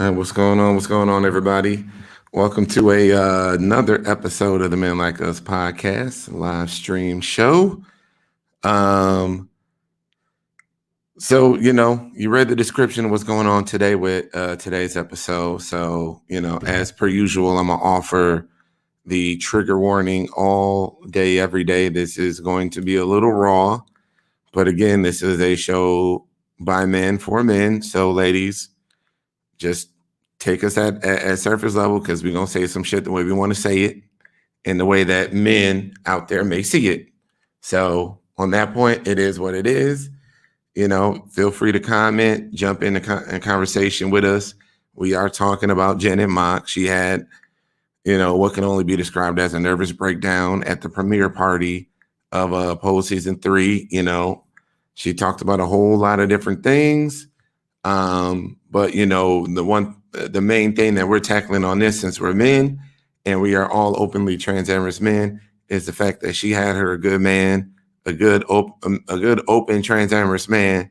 All right, what's going on? What's going on, everybody? Welcome to another episode of the Men Like Us podcast live stream show. Um, you read the description of what's going on today with today's episode. So, as per usual, I'm gonna offer the trigger warning all day, every day. This is going to be a little raw, but again, this is a show by men for men. So, ladies, just take us at surface level because we're going to say some shit the way we want to say it and the way that men out there may see it. So on that point, it is what it is. Feel free to comment, jump in conversation with us. We are talking about Janet Mock. She had, what can only be described as a nervous breakdown at the premiere party of Pose Season 3. She talked about a whole lot of different things. But the main thing that we're tackling on this, since we're men and we are all openly transgender men, is the fact that she had her a good man, a good open transgender man,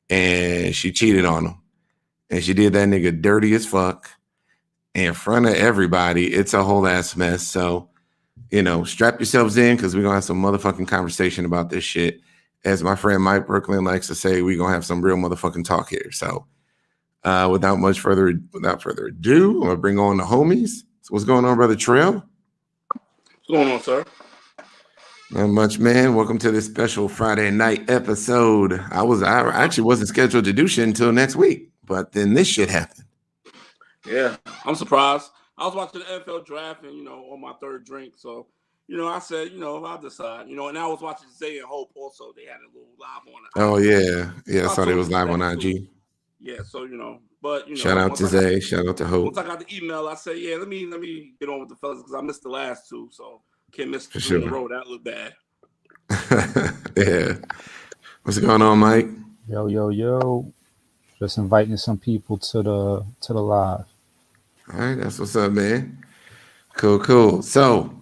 and she cheated on him, and she did that nigga dirty as fuck in front of everybody. It's a whole ass mess. So, strap yourselves in because we're gonna have some motherfucking conversation about this shit. As my friend Mike Brooklyn likes to say, we're gonna have some real motherfucking talk here. So without further ado, I'm gonna bring on the homies. So what's going on, brother Trail? What's going on, sir? Not much, man. Welcome to this special Friday night episode. I actually wasn't scheduled to do shit until next week, but then this shit happened. Yeah, I'm surprised. I was watching the NFL draft and on my third drink, so I said, I'll decide. And I was watching Zay and Hope also. They had a little live on it. Oh yeah. I saw they was live on IG. Yeah, so but shout out to Zay, shout out to Hope. Once I got the email, I said, yeah, let me get on with the fellas because I missed the last two, so can't miss the in a row. That looked bad. Yeah. What's going on, Mike? Yo. Just inviting some people to the live. All right, that's what's up, man. Cool. So,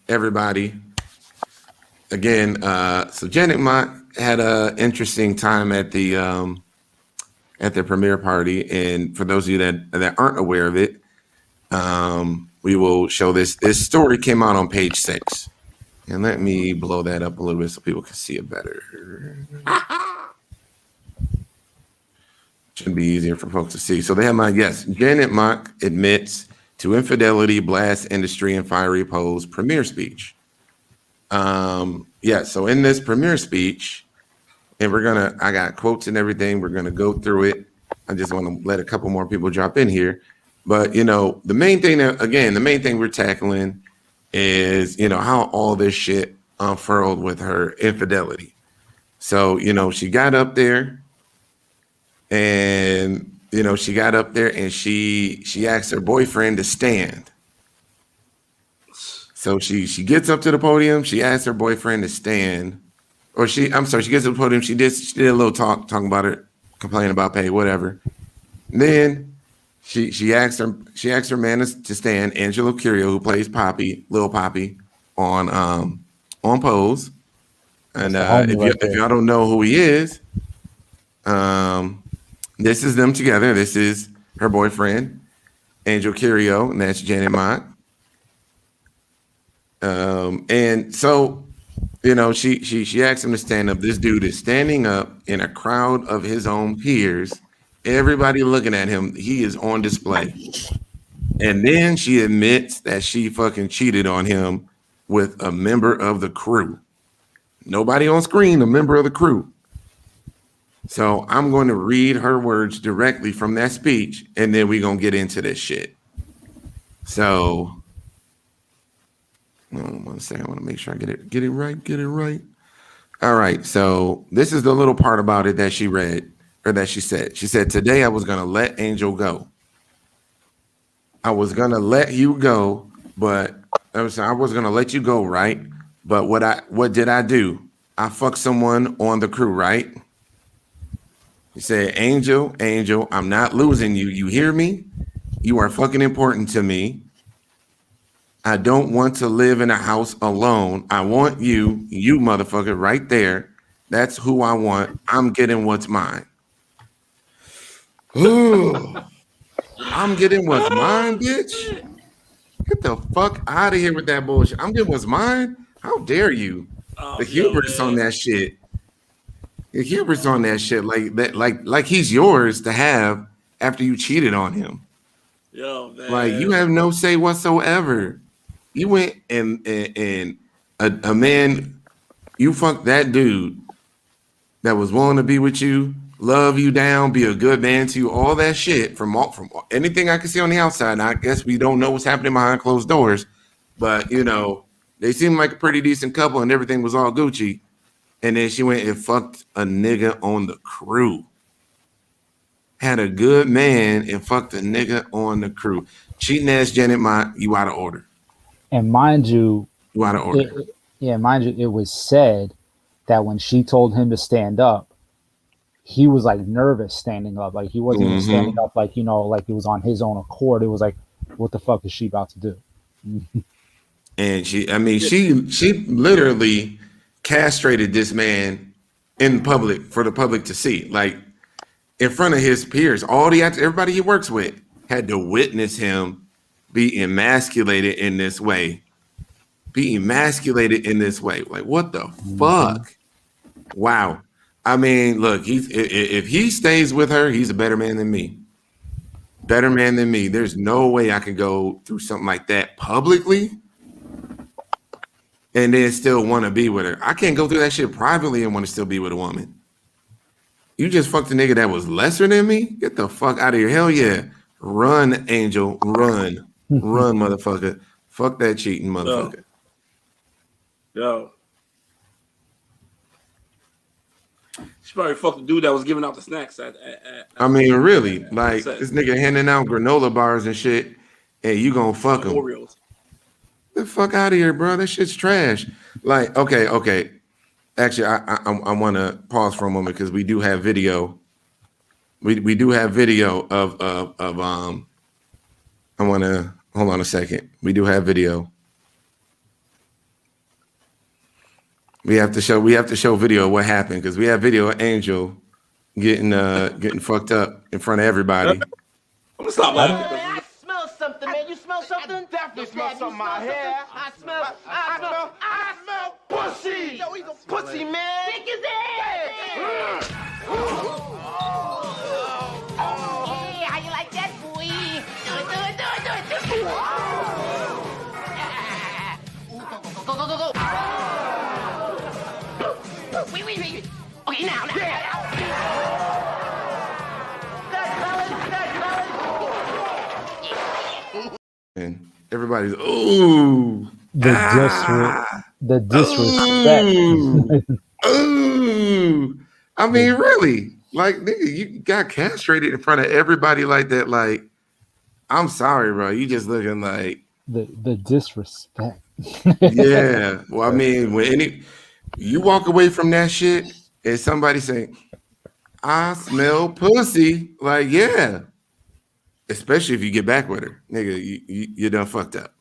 everybody, again, so Janet Mock had an interesting time at the premiere party, and for those of you that aren't aware of it, we will show this. This story came out on page 6, and let me blow that up a little bit so people can see it better. Should be easier for folks to see. So they have Janet Mock admits to infidelity, blast industry, and fiery Pose premiere speech. So in this premiere speech, and I got quotes and everything. We're gonna go through it. I just want to let a couple more people drop in here. But the main thing we're tackling is how all this shit unfurled with her infidelity. So she got up there, and she asked her boyfriend to stand. So she gets up to the podium. She asked her boyfriend to stand, she gets to the podium. She did a little talking about her, complaining about pay, whatever. And then she asked her man to stand, Angelo Curio, who plays Lil Poppy on Pose. And if y'all don't know who he is, this is them together. This is her boyfriend, Angel Curio, and that's Janet Mock. And so, she asked him to stand up. This dude is standing up in a crowd of his own peers. Everybody looking at him. He is on display. And then she admits that she fucking cheated on him with a member of the crew. Nobody on screen, a member of the crew. So I'm going to read her words directly from that speech, and then we're going to get into this shit. So, one second. I want to make sure I get it right. All right. So this is the little part about it that she read, or that she said. She said, today I was going to let Angel go. I was going to let you go, but I was going to let you go, right? But what did I do? I fucked someone on the crew, right? He said, Angel, I'm not losing you. You hear me? You are fucking important to me. I don't want to live in a house alone. I want you motherfucker right there. That's who I want. I'm getting what's mine. Ooh. I'm getting what's mine, bitch. Get the fuck out of here with that bullshit. I'm getting what's mine. How dare you? The hubris on that shit. The hubris on that shit, like that, like he's yours to have after you cheated on him. Yo, man. Like you have no say whatsoever. You went and a man, you fucked that dude that was willing to be with you, love you down, be a good man to you, all that shit from anything I can see on the outside. And I guess we don't know what's happening behind closed doors, but you know, they seemed like a pretty decent couple and everything was all Gucci. And then she went and fucked a nigga on the crew. Had a good man and fucked a nigga on the crew. Cheating ass Janet Mott, you out of order. And mind you, You out of order. mind you, it was said that when she told him to stand up, he was like nervous standing up. Like he wasn't even standing up like, you know, like he was on his own accord. It was like, what the fuck is she about to do? And she literally castrated this man in public for the public to see, like in front of his peers. Everybody he works with had to witness him be emasculated in this way. Like, what the fuck? Wow. I mean, look, if he stays with her, he's a better man than me. There's no way I can go through something like that publicly and then still want to be with her. I can't go through that shit privately and want to still be with a woman. You just fucked a nigga that was lesser than me? Get the fuck out of here. Hell yeah. Run, Angel. Run. Run, motherfucker. Fuck that cheating motherfucker. Yo. She probably fucked the dude that was giving out the snacks. I mean, really. Like, this nigga handing out granola bars and shit, and you gonna fuck him. Oreos. The fuck out of here, bro. That shit's trash. Like, okay. Actually, I want to pause for a moment because we do have video. We do have video of I want to hold on a second. We do have video. We have to show video of what happened because we have video of Angel getting fucked up in front of everybody. I'm gonna stop laughing. I smell something, man. You smell something? I definitely smell something in my hair. I smell pussy. Yo, he's a Pussy, man. Stick his ass. Hey, how you like that, boy? Do it. Go. Wait. Okay, now. And everybody's The disrespect. Ooh. I mean, really, like, nigga, you got castrated in front of everybody like that. Like, I'm sorry, bro. You just looking like the disrespect. yeah. Well, I mean, when you walk away from that shit and somebody say, I smell pussy, like, yeah. Especially if you get back with her, nigga, you done fucked up.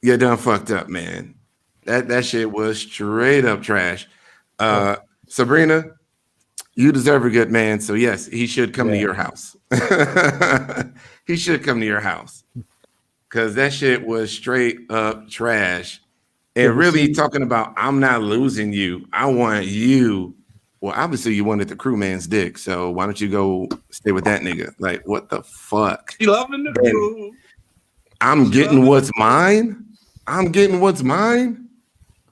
You done fucked up, man. That shit was straight up trash. Sabrina, you deserve a good man. So yes, he should come to your house. He should come to your house because that shit was straight up trash. And really talking about, I'm not losing you. I want you. Well, obviously you wanted the crewman's dick. So why don't you go stay with that nigga? Like, what the fuck? You loving the crew. I'm getting what's mine.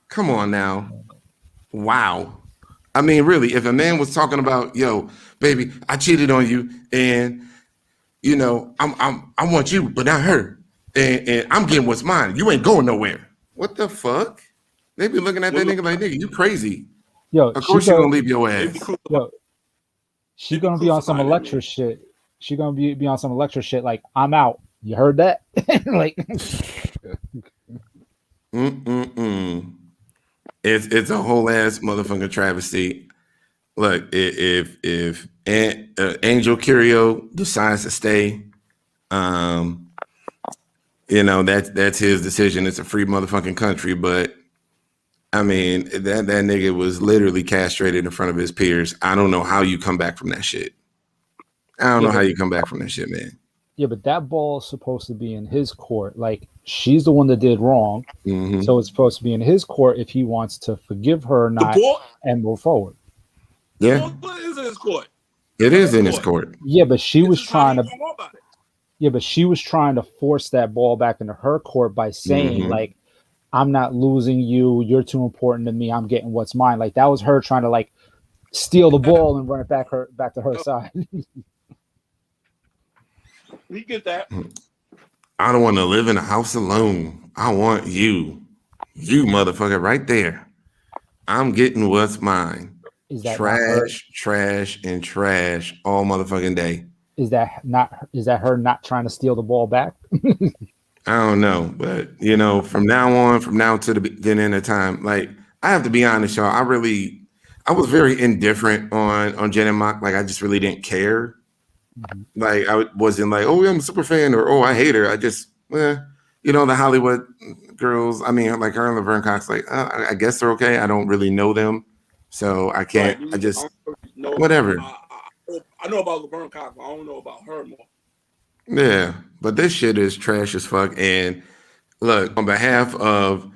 Come on now. Wow. I mean, really, if a man was talking about, yo, baby, I cheated on you, and you know, I want you, but not her, and I'm getting what's mine. You ain't going nowhere. What the fuck? They be looking at that nigga like, nigga, you crazy. Yo, of course you're gonna leave your ass. Yo, she gonna be on some Electra shit. She gonna be on some Electra shit. Like, I'm out. You heard that? Like, It's a whole ass motherfucking travesty. Look, if Angel Curio decides to stay, you know, that's his decision. It's a free motherfucking country, but I mean, that nigga was literally castrated in front of his peers. I don't know how you come back from that shit. I don't know how you come back from that shit, man. Yeah, but that ball is supposed to be in his court. Like, she's the one that did wrong. Mm-hmm. So it's supposed to be in his court if he wants to forgive her or not The ball, and move forward. Yeah, the ball is in his court. it is in his court. Yeah, but she was It's just how trying he to. gonna go about it. Yeah, but she was trying to force that ball back into her court by saying, Mhm. like, I'm not losing you. You're too important to me. I'm getting what's mine. Like, that was her trying to, like, steal the ball and run it back to her side. We get that. I don't want to live in a house alone. I want you motherfucker right there. I'm getting what's mine. Is that not her? Trash, and trash all motherfucking day. Is that her not trying to steal the ball back? I don't know, but you know, from now to the beginning of time, like I have to be honest, y'all. I was very indifferent on Jen and Mock. Like I just really didn't care. Mm-hmm. Like I wasn't like, oh, I'm a super fan or oh, I hate her. I just, you know, the Hollywood girls. I mean, like her and Laverne Cox. Like I guess they're okay. I don't really know them, so I can't. Right. I just know, whatever. I know about Laverne Cox, but I don't know about her more. Yeah, but this shit is trash as fuck. And look, on behalf of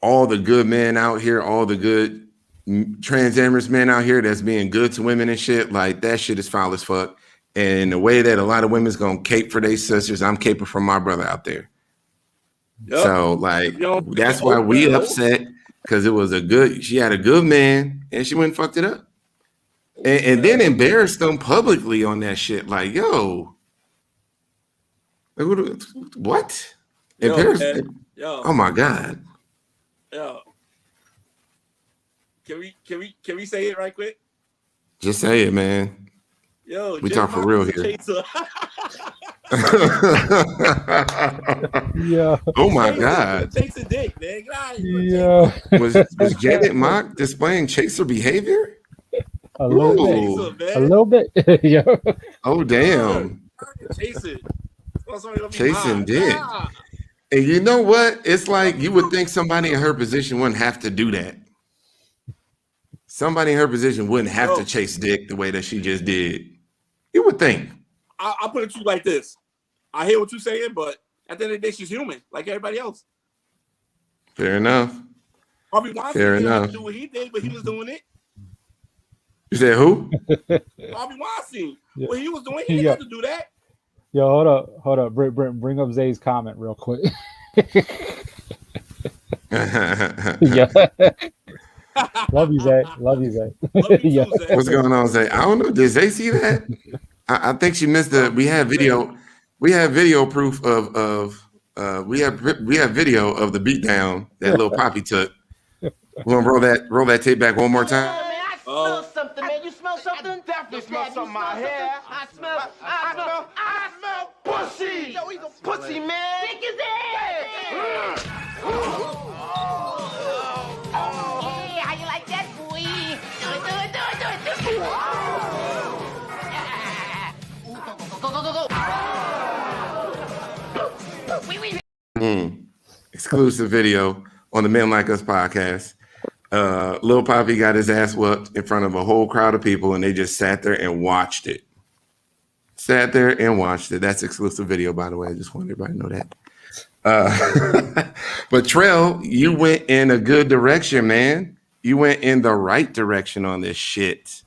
all the good men out here, all the good transgenderous men out here that's being good to women and shit, like that shit is foul as fuck. And the way that a lot of women's gonna cape for their sisters, I'm caping for my brother out there. Yep. So like that's why we upset, because it was she had a good man and she went and fucked it up. And then embarrassed them publicly on that shit. Like, yo. What? Embarrassed? Oh my God. Yo. Can we say it right quick? Just say it, man. Yo, we talk for real here. Yeah. Oh my God. Chaser dick, man. Yeah. Was Janet Mock displaying chaser behavior? A little bit. A little bit. Yeah. Oh damn. Chasing dick. And you know what? It's like you would think somebody in her position wouldn't have to do that. Somebody in her position wouldn't have to chase dick the way that she just did. You would think. I'll put it to you like this. I hear what you're saying, but at the end of the day, she's human, like everybody else. Fair enough. Harvey Weinstein didn't have to do what he did, but he was doing it. You said who? Harvey Weinstein. Yeah. What he was doing, he didn't have to do that. Yo, hold up. Bring up Zay's comment real quick. Yeah. Love you, Zay. Love you, Zay. Yeah. Zay. What's going on, Zay? I don't know. Did Zay see that? I think she missed we have video. We have video proof of we have video of the beatdown that little Poppy took. We're gonna roll that tape back one more time. I smell something, man. You smell something? I definitely smell something in my hair. I smell pussy. Yo, he's a pussy, man. Stick his ass. Hey, how you like that, boy? Do it. Go. Exclusive video on the Men Like Us podcast. Lil Poppy got his ass whooped in front of a whole crowd of people, and they just sat there and watched it. That's exclusive video, by the way. I just want everybody to know that. But Trell, you went in a good direction, man. You went in the right direction on this shit.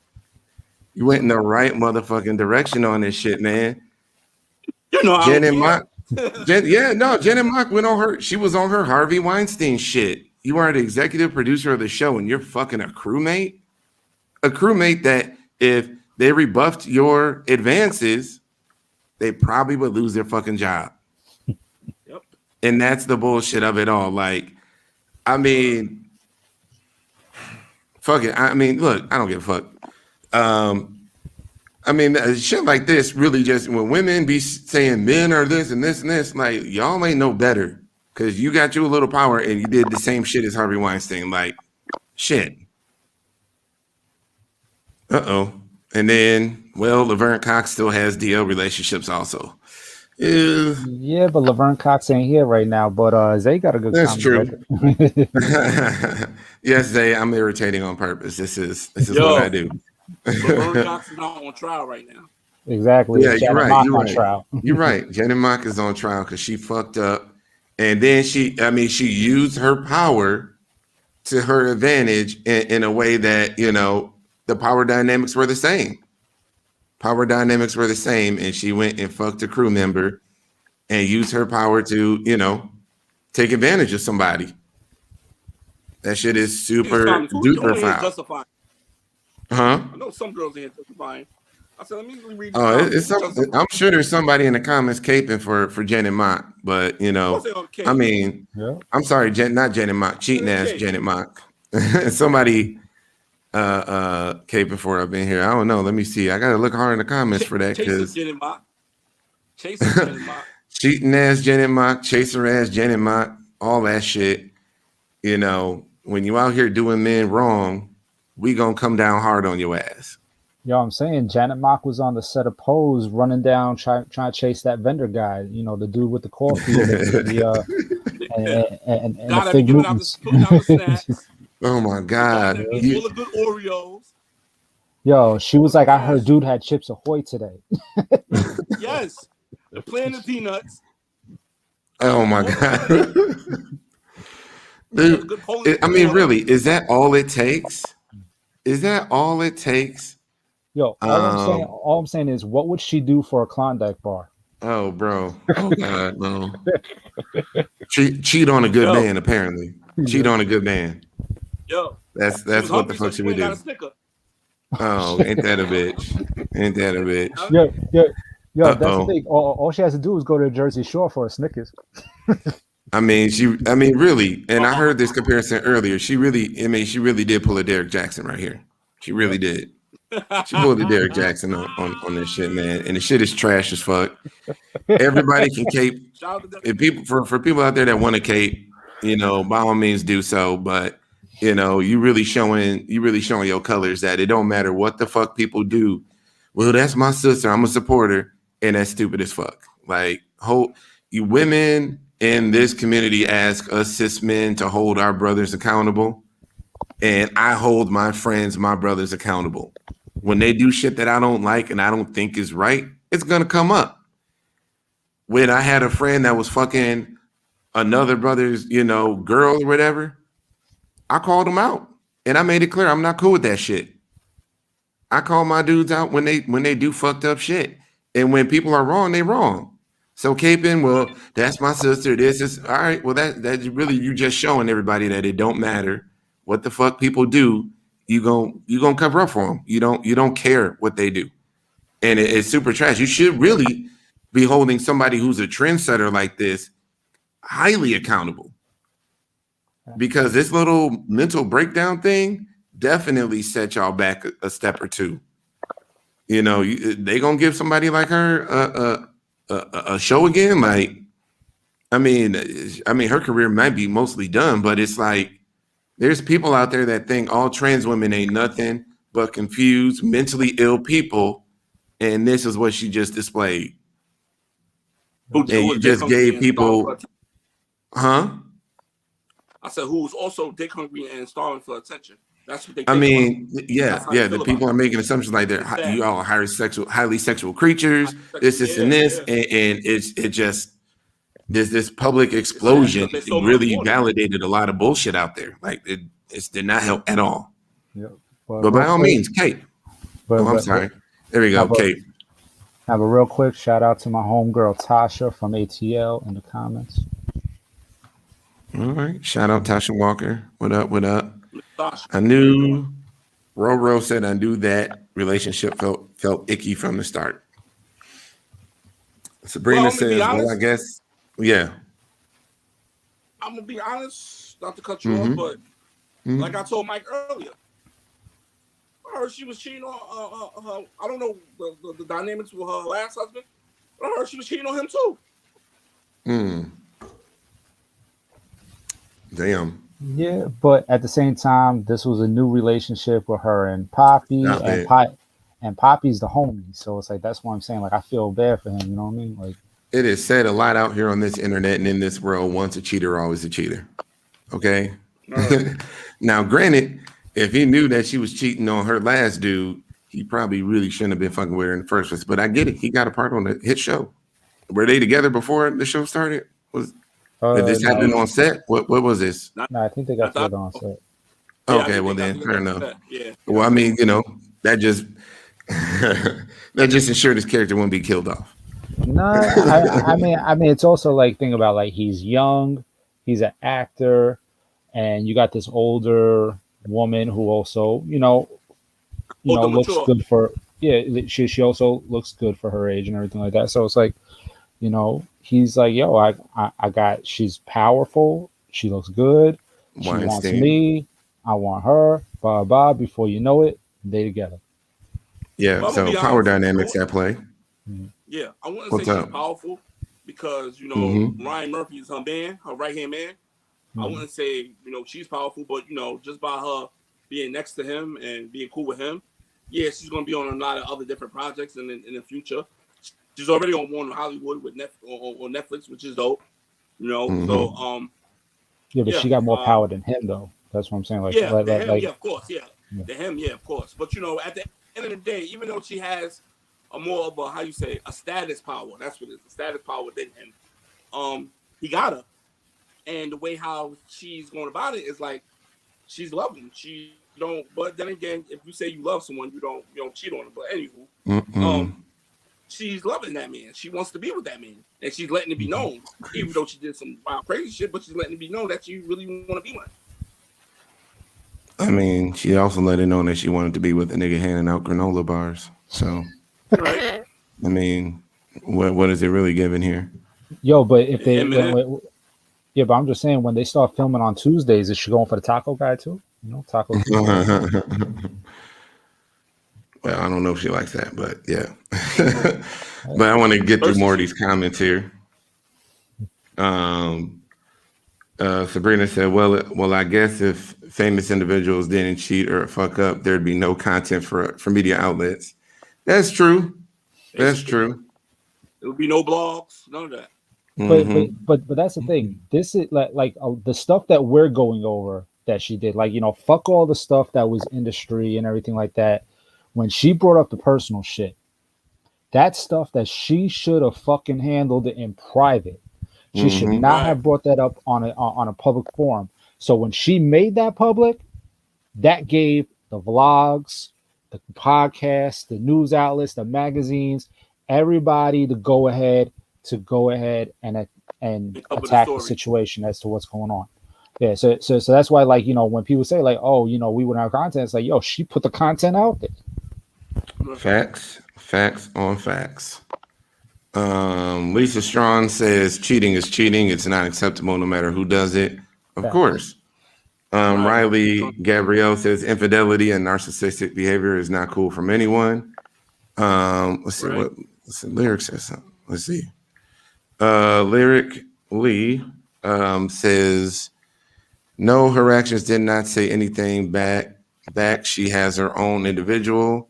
You went in the right motherfucking direction on this shit, man. You know, Jen and Mock. Jen and Mock went on her. She was on her Harvey Weinstein shit. You are the executive producer of the show, and you're fucking a crewmate. A crewmate that if they rebuffed your advances, they probably would lose their fucking job. Yep. And that's the bullshit of it all. Like, I mean, fuck it. I mean, look, I don't give a fuck. I mean, shit like this really just, when women be saying men are this and this and this, like, y'all ain't no better. Because you got you a little power and you did the same shit as Harvey Weinstein. Like, shit. Uh-oh. And then, well, Laverne Cox still has DL relationships also. Yeah, but Laverne Cox ain't here right now. But Zay got a good That's comment. True. Yes, Zay, I'm irritating on purpose. This is what I do. Laverne Cox is not on trial right now. Exactly. Yeah, It's you're Janet right. Mock You're on right. trial. You're right. Janet Mock is on trial because she fucked up, and then she used her power to her advantage in a way that the power dynamics were the same. Power dynamics were the same, and she went and fucked a crew member and used her power to take advantage of somebody. That shit is super duper foul. Huh? I know some girls in here justifying. I said, let me read the Oh, comments. I'm sure there's somebody in the comments caping for Janet Mock, but I mean, Yeah. I'm sorry, not Janet Mock, cheating ass Janet Mock. Somebody caping for up in here. I don't know. Let me see. I gotta look hard in the comments for that because Janet Mock. Janet Mock. Cheating ass Janet Mock, chaser ass Janet Mock, all that shit. When you out here doing men wrong, we gonna come down hard on your ass. Yo, I'm saying Janet Mock was on the set of Pose running down trying to chase that vendor guy, the dude with the coffee and the fig Newtons. Putting out the snacks. Oh my God. Full of good Oreos. Yo, she was like, I heard dude had Chips Ahoy today. Yes. They're playing the peanuts. Oh my God. Dude, I mean, really, is that all it takes? Is that all it takes? Yo, all I'm saying is, what would she do for a Klondike bar? Oh, bro. Oh, God, no. Cheat on a good man, apparently. Cheat on a good man. Yo. That's what the fuck she would do. Oh, ain't that a bitch? Ain't that a bitch? Yo, that's the thing. All she has to do is go to Jersey Shore for a Snickers. I mean, really, and I heard this comparison earlier. She really did pull a Derek Jackson right here. She really did. She pulled a Derek Jackson on this shit, man. And the shit is trash as fuck. Everybody can cape. If for people out there that want to cape, by all means do so. But you really showing your colors that it don't matter what the fuck people do. Well, that's my sister. I'm a supporter, and that's stupid as fuck. Like, you women in this community ask us cis men to hold our brothers accountable, and I hold my friends, my brothers accountable. When they do shit that I don't like and I don't think is right, it's gonna come up. When I had a friend that was fucking another brother's, girl or whatever, I called him out and I made it clear I'm not cool with that shit. I call my dudes out when they do fucked up shit, and when people are wrong, they wrong. So caping, well, that's my sister. This is all right. Well, that's really you just showing everybody that it don't matter what the fuck people do. You gonna cover up for them. You don't care what they do, and it's super trash. You should really be holding somebody who's a trendsetter like this highly accountable, because this little mental breakdown thing definitely set y'all back a step or two. They gonna give somebody like her a show again. Like, I mean, her career might be mostly done, but it's like there's people out there that think all trans women ain't nothing but confused, mentally ill people, and this is what she just displayed. And you just gave people, huh? I said, who was also dick hungry and starving for attention. That's what they. The people are making assumptions like that. You all are highly sexual creatures. This, and this, and it just this public explosion really validated a lot of bullshit out there. Like it did not help at all. Yeah, but by all means, Kate. I'm sorry. There we go, Kate. Have a real quick shout out to my homegirl Tasha from ATL in the comments. All right, shout out Tasha Walker. What up? What up? I knew. Roro said I knew that relationship felt icky from the start. Sabrina says, "Well, I guess, yeah." I'm gonna be honest, not to cut you off, but like I told Mike earlier, I heard she was cheating on her. I don't know the dynamics with her last husband, but I heard she was cheating on him too. Damn. Yeah, but at the same time, this was a new relationship with her and Poppy, and Poppy's the homie. So it's like that's what I'm saying. Like I feel bad for him. You know what I mean? Like it is said a lot out here on this internet and in this world. Once a cheater, always a cheater. Okay. Now, granted, if he knew that she was cheating on her last dude, he probably really shouldn't have been fucking with her in the first place. But I get it. He got a part on the hit show. Were they together before the show started? Did this happen on set? What was this? No, I think they got together on set. Okay, well then, fair enough. Yeah. Well, I mean, that just ensured his character wouldn't be killed off. No, I mean, it's also like, think about, like, he's young, he's an actor, and you got this older woman who also, looks good for, she also looks good for her age and everything like that. So it's like, he's like, yo, I got, she's powerful, she looks good, she wants me, I want her, blah blah. Before you know it, they together. Yeah, well, so power dynamics at play. Yeah, I wouldn't say she's powerful because Ryan Murphy is her man, her right hand man. I wouldn't say she's powerful, but just by her being next to him and being cool with him, yeah, she's gonna be on a lot of other different projects in the future. She's already on one in Hollywood with on Netflix, which is dope. So yeah, but she got more power than him, though. That's what I'm saying. Like, yeah, of course, of course. But at the end of the day, even though she has a more of a status power. That's what it is, a status power than him. He got her, and the way how she's going about it is like she's loving. She don't. But then again, if you say you love someone, you don't cheat on them. But anywho, she's loving that man. She wants to be with that man, and she's letting it be known. Even though she did some wild crazy shit, but she's letting it be known that she really want to be with him. I mean, she also let it know that she wanted to be with a nigga handing out granola bars. So, right. I mean, what is it really giving here? Yo, but if they, but I'm just saying, when they start filming on Tuesdays, is she going for the taco guy too? Taco. Well, I don't know if she likes that, but yeah. But I want to get through more of these comments here. Sabrina said, well, I guess if famous individuals didn't cheat or fuck up, there'd be no content for media outlets. That's true. That's true. There would be no blogs, none of that. But that's the thing. This is like the stuff that we're going over that she did. Like, fuck all the stuff that was industry and everything like that. When she brought up the personal shit, that's stuff that she should have fucking handled it in private. She should not have brought that up on a public forum. So when she made that public, that gave the vlogs, the podcasts, the news outlets, the magazines, everybody to go ahead and attack the situation as to what's going on. Yeah, so that's why, like, when people say, like, oh, we wouldn't have content, it's like, yo, she put the content out there. Facts on facts. Lisa Strong says cheating is cheating. It's not acceptable no matter who does it. Of course. Riley Gabrielle says infidelity and narcissistic behavior is not cool from anyone. Let's see what Lyric says something. Let's see. Lyric Lee says no, her actions did not say anything back. She has her own individual.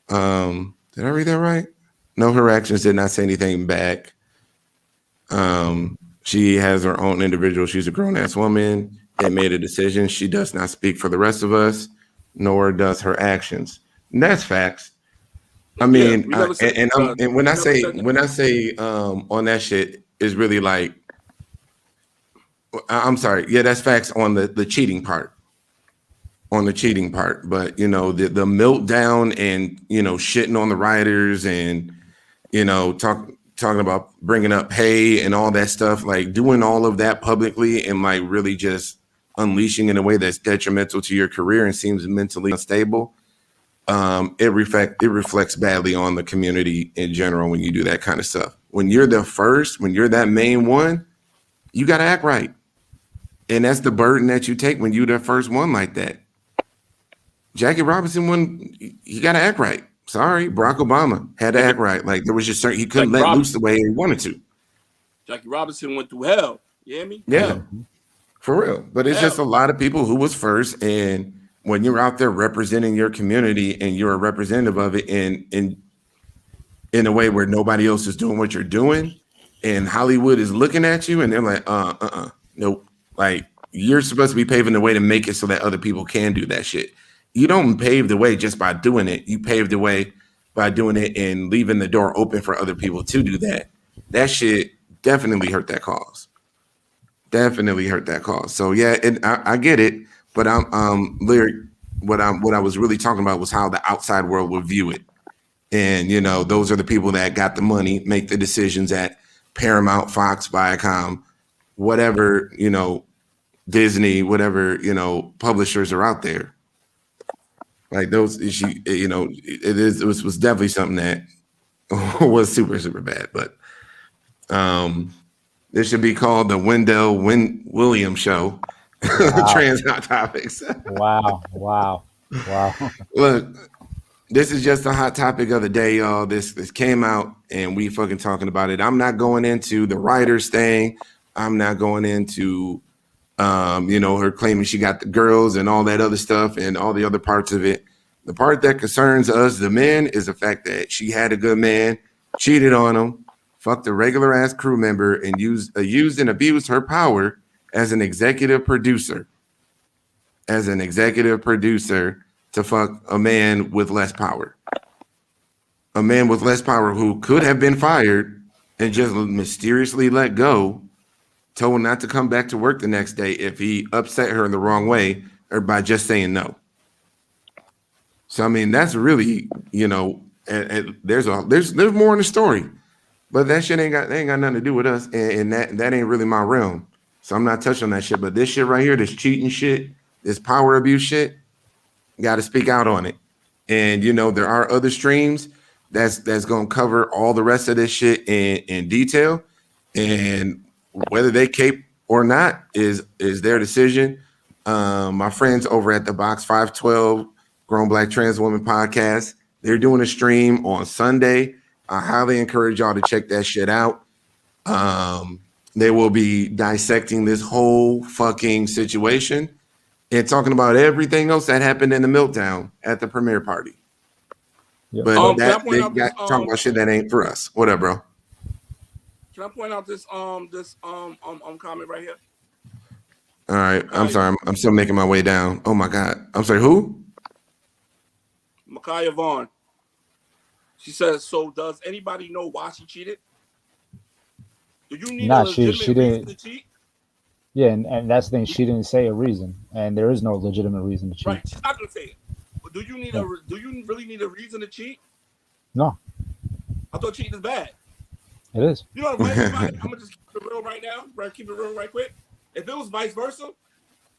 Did I read that right? No, her actions did not say anything back. She has her own individual. She's a grown-ass woman that made a decision. She does not speak for the rest of us, nor does her actions. And that's facts. I mean, and when I say on that shit is really like, I'm sorry. Yeah, that's facts on the cheating part. On the cheating part, but the meltdown and shitting on the writers and talking about bringing up pay and all that stuff, like doing all of that publicly and like really just unleashing in a way that's detrimental to your career and seems mentally unstable. It reflects badly on the community in general when you do that kind of stuff. When you're the first, when you're that main one, you got to act right, and that's the burden that you take when you're the first one like that. Jackie Robinson, he got to act right. Sorry, Barack Obama had to act right. Like there was just certain he couldn't let loose the way he wanted to. Jackie Robinson went through hell. You hear me? Yeah, for real. But it's just a lot of people who was first, and when you're out there representing your community and you're a representative of it in a way where nobody else is doing what you're doing, and Hollywood is looking at you and they're like, nope. Like you're supposed to be paving the way to make it so that other people can do that shit. you don't pave the way just by doing it. You pave the way by doing it and leaving the door open for other people to do that. That shit definitely hurt that cause. Definitely hurt that cause. So yeah, I get it, but I'm Lyric. What I was really talking about was how the outside world would view it. And, you know, those are the people that got the money, make the decisions at Paramount, Fox, Viacom, whatever, you know, Disney, whatever, you know, publishers are out there. Like those, you know, it was definitely something that was super, super bad. But this should be called the Wendell Williams Show. Wow. Trans Hot Topics. Wow. Look, this is just a hot topic of the day, y'all. This came out and we fucking talking about it. I'm not going into the writers thing. I'm not going into, you know, her claiming she got the girls and all that other stuff and all the other parts of it. The part that concerns us, the men, is the fact that she had a good man, cheated on him, fucked a regular ass crew member, and used and abused her power as an executive producer. As an executive producer to fuck a man with less power. A man with less power who could have been fired and just mysteriously let go, told not to come back to work the next day if he upset her in the wrong way or by just saying no. So I mean, that's really, you know, and there's more in the story, but that shit ain't got nothing to do with us, and that ain't really my realm. So I'm not touching on that shit. But this shit right here, this cheating shit, this power abuse shit, got to speak out on it. And you know, there are other streams that's gonna cover all the rest of this shit in detail, and whether they cape or not is their decision. My friends over at the Box 512 Grown Black Trans Woman podcast, they're doing a stream on Sunday. I highly encourage y'all to check that shit out. They will be dissecting this whole fucking situation and talking about everything else that happened in the meltdown at the premiere party. Yep. But they got talking about shit that ain't for us. What up, bro? Can I point out this comment right here? All right. I'm sorry. I'm still making my way down. Oh my God. I'm sorry. Who? Micaiah Vaughn. She says, so does anybody know why she cheated? Do you need a legitimate reason to cheat? Yeah, and that's the thing. She didn't say a reason, and there is no legitimate reason to cheat. Right, she's not gonna say it. But do you really need a reason to cheat? No. I thought cheating is bad. It is. You know what I'm saying? I'm gonna just keep it real right now. Keep it real right quick. If it was vice versa,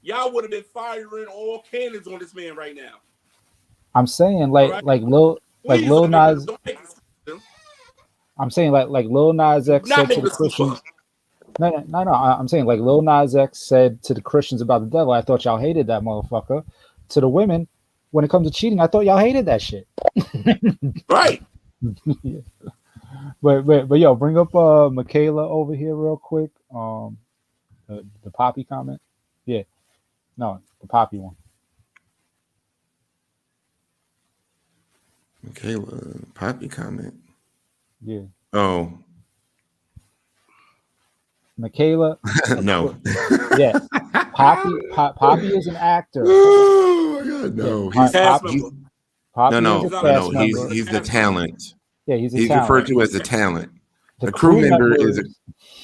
y'all would have been firing all cannons on this man right now. I'm saying like Lil Nas. I'm saying like Lil Nas X said to the Christians. No. I'm saying like Lil Nas X said to the Christians about the devil. I thought y'all hated that motherfucker. To the women, when it comes to cheating, I thought y'all hated that shit. Right. Yeah. But yo, bring up Michaela over here real quick. The Poppy comment. Yeah. No, the Poppy one. Michaela, Poppy comment. Yeah. Oh. Michaela. No. Yeah. Poppy is an actor. Oh my God, no. Poppy no. He's the talent. Yeah, he's talent. Referred to as the talent. The crew member is.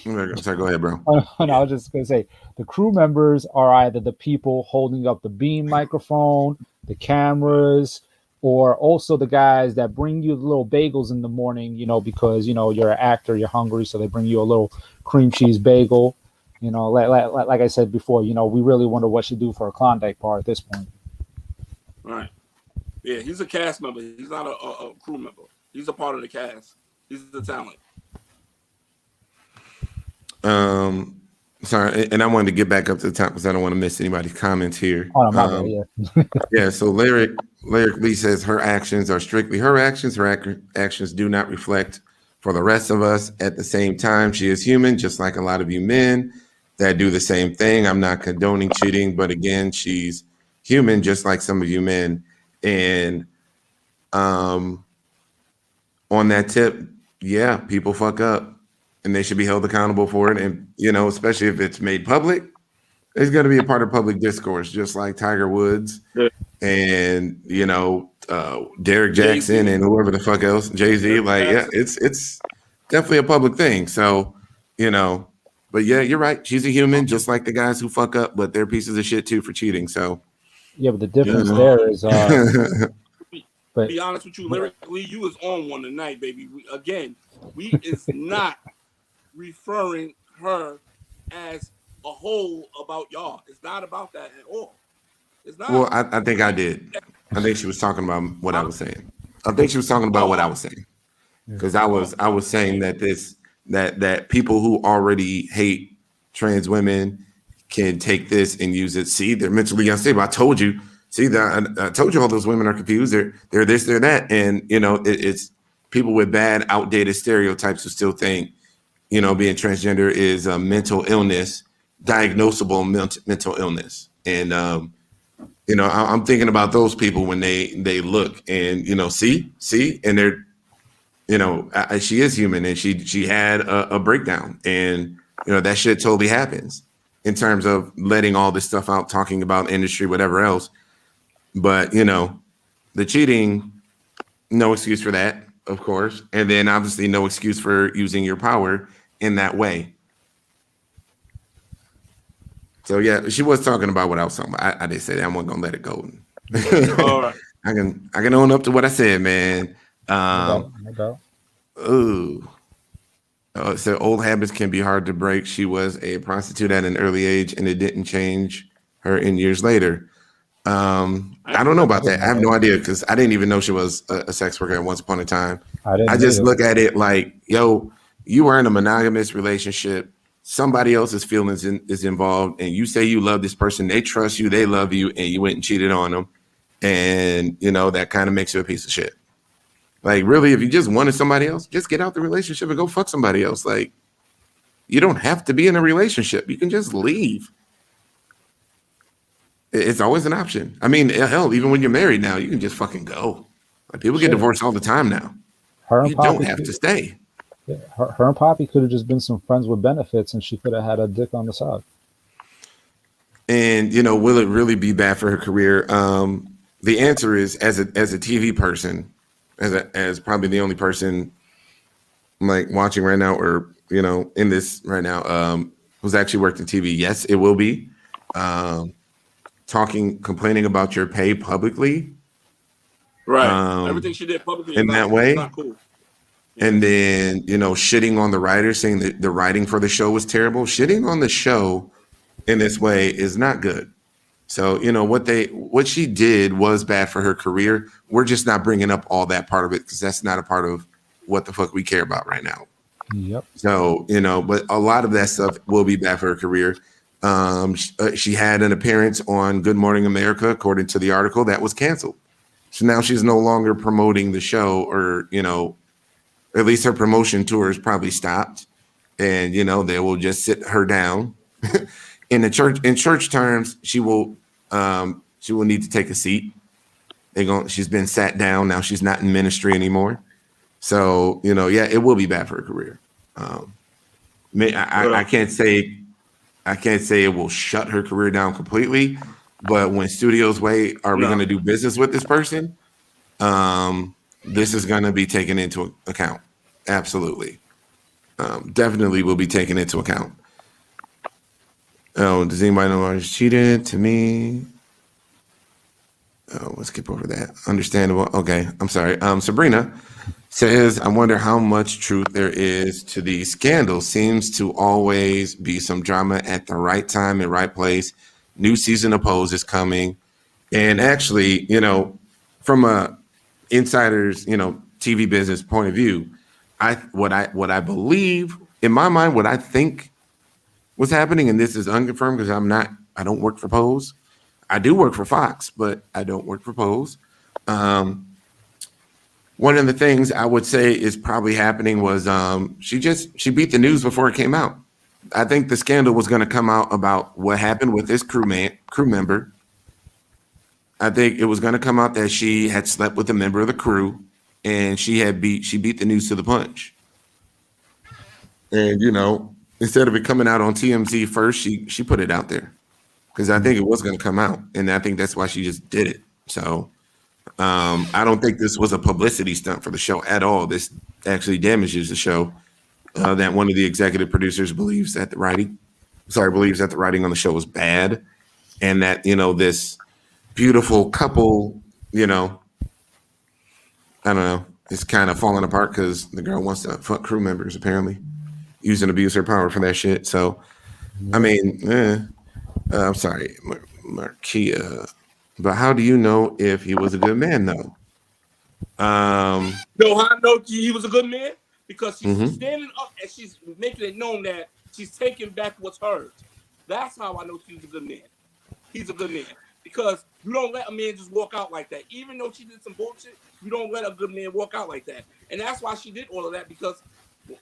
I'm sorry. Go ahead, bro. No, I was just gonna say the crew members are either the people holding up the beam microphone, the cameras, or also the guys that bring you the little bagels in the morning. You know, because you know you're an actor, you're hungry, so they bring you a little cream cheese bagel. You know, like I said before, you know, we really wonder what she do for a Klondike bar at this point. Right. Yeah, he's a cast member. He's not a crew member. He's a part of the cast. He's the talent. Sorry, and I wanted to get back up to the top because I don't want to miss anybody's comments here. Oh, my bad, yeah. Yeah, so Lyric Lee says her actions are strictly her actions. Her actions do not reflect for the rest of us. At the same time, she is human, just like a lot of you men that do the same thing. I'm not condoning cheating, but again, she's human, just like some of you men. And on that tip, yeah, people fuck up. And they should be held accountable for it. And, you know, especially if it's made public, it's going to be a part of public discourse, just like Tiger Woods and Derek Jackson and whoever the fuck else, Jay-Z. Like, yeah, it's definitely a public thing. So, but yeah, you're right. She's a human, just like the guys who fuck up, but they're pieces of shit too for cheating. So yeah, but the difference there is, but be honest with you, lyrically, you was on one tonight, baby. We is not referring her as a whole about y'all. It's not about that at all. It's not. Well, I think I did. I think she was talking about what I was saying. I think she was talking about what I was saying, because I was saying that that people who already hate trans women can take this and use it. See, they're mentally unstable. I told you. See, I told you all those women are confused. They're this, they're that, and it's people with bad, outdated stereotypes who still think being transgender is a mental illness, diagnosable mental illness, and I'm thinking about those people when they look and see, and they're she is human, and she had a breakdown, and that shit totally happens in terms of letting all this stuff out, talking about industry, whatever else. But the cheating, no excuse for that, of course, and then obviously no excuse for using your power in that way. So yeah, she was talking about what I was talking about. I didn't say that. I wasn't gonna let it go. All right. I can own up to what I said, man. No doubt. Ooh. So old habits can be hard to break. She was a prostitute at an early age, and it didn't change her in years later. I don't know about that. I have no idea, because I didn't even know she was a sex worker at once upon a time. I just look at it like, yo, you are in a monogamous relationship. Somebody else's feelings is involved, and you say you love this person. They trust you. They love you, and you went and cheated on them. And, that kind of makes you a piece of shit. Like, really, if you just wanted somebody else, just get out the relationship and go fuck somebody else. Like, you don't have to be in a relationship. You can just leave. It's always an option. I mean, hell, even when you're married now, you can just fucking go. Like, people get divorced all the time now. You don't have to stay. Yeah, her and Poppy could have just been some friends with benefits, and she could have had a dick on the side. And will it really be bad for her career? The answer is, as a TV person, as probably the only person like watching right now, or in this right now, who's actually worked in TV. Yes, it will be. Complaining about your pay publicly, right? Everything she did publicly in that way, not cool. And then shitting on the writers, saying that the writing for the show was terrible. Shitting on the show in this way is not good. So what she did was bad for her career. We're just not bringing up all that part of it, because that's not a part of what the fuck we care about right now. Yep. So but a lot of that stuff will be bad for her career. She had an appearance on Good Morning America, according to the article, that was canceled. So now she's no longer promoting the show, or at least her promotion tour is probably stopped, and they will just sit her down. In church terms, she will need to take a seat. She's been sat down. Now she's not in ministry anymore. So yeah, it will be bad for her career. I can't say it will shut her career down completely, but when studios wait, are we going to do business with this person? This is going to be taken into account. Absolutely. Definitely will be taken into account. Oh, does anybody know I cheated? To me. Oh, let's skip over that. Understandable. Okay, I'm sorry. Sabrina says, I wonder how much truth there is to these scandals. Seems to always be some drama at the right time and right place. New season of Pose is coming. And actually, from a insider's, TV business point of view, what I believe, in my mind, what I think was happening, and this is unconfirmed because I don't work for Pose. I do work for Fox, but I don't work for Pose. One of the things I would say is probably happening was she beat the news before it came out. I think the scandal was going to come out about what happened with this crew member. I think it was going to come out that she had slept with a member of the crew, and she beat the news to the punch. And instead of it coming out on TMZ first, she put it out there, because I think it was going to come out, and I think that's why she just did it. So I don't think this was a publicity stunt for the show at all. This actually damages the show. That one of the executive producers believes that the writing on the show was bad, and that this beautiful couple, I don't know, it's kind of falling apart because the girl wants to fuck crew members, apparently, use and abuse her power for that shit. So, I mean, I'm sorry, Markia, but how do you know if he was a good man, though? No, I know he was a good man because she's standing up and she's making it known that she's taking back what's hers. That's how I know she's a good man. He's a good man because you don't let a man just walk out like that. Even though she did some bullshit, you don't let a good man walk out like that. And that's why she did all of that because,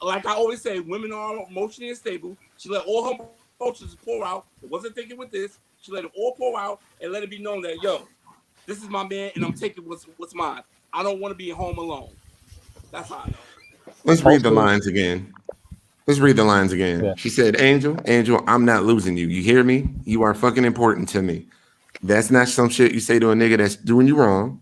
like I always say, women are emotionally unstable. She let all her emotions pour out. It wasn't thinking with this. She let it all pour out and let it be known that, yo, this is my man and I'm taking what's mine. I don't want to be home alone. That's how I know. Let's read the lines again. Yeah. She said, Angel, I'm not losing you. You hear me? You are fucking important to me. That's not some shit you say to a nigga that's doing you wrong.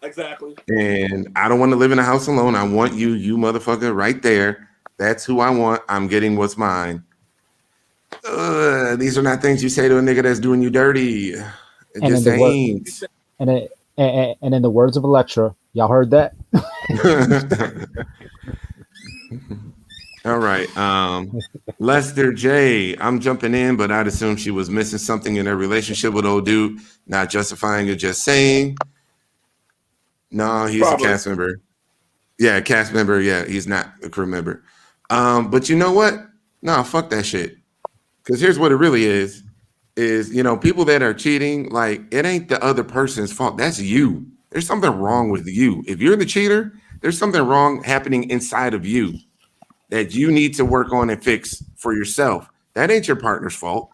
Exactly. And I don't want to live in a house alone. I want you motherfucker, right there. That's who I want. I'm getting what's mine. These are not things you say to a nigga that's doing you dirty. It And just ain't. And in the words of a lecturer, y'all heard that? All right. Lester J. I'm jumping in, but I'd assume she was missing something in her relationship with old dude. Not justifying it, just saying. No, he's a cast member. Yeah, cast member. Yeah, he's not a crew member. But you know what? No, fuck that shit. Because here's what it really is people that are cheating, like, it ain't the other person's fault. That's you. There's something wrong with you. If you're the cheater, there's something wrong happening inside of you that you need to work on and fix for yourself. That ain't your partner's fault.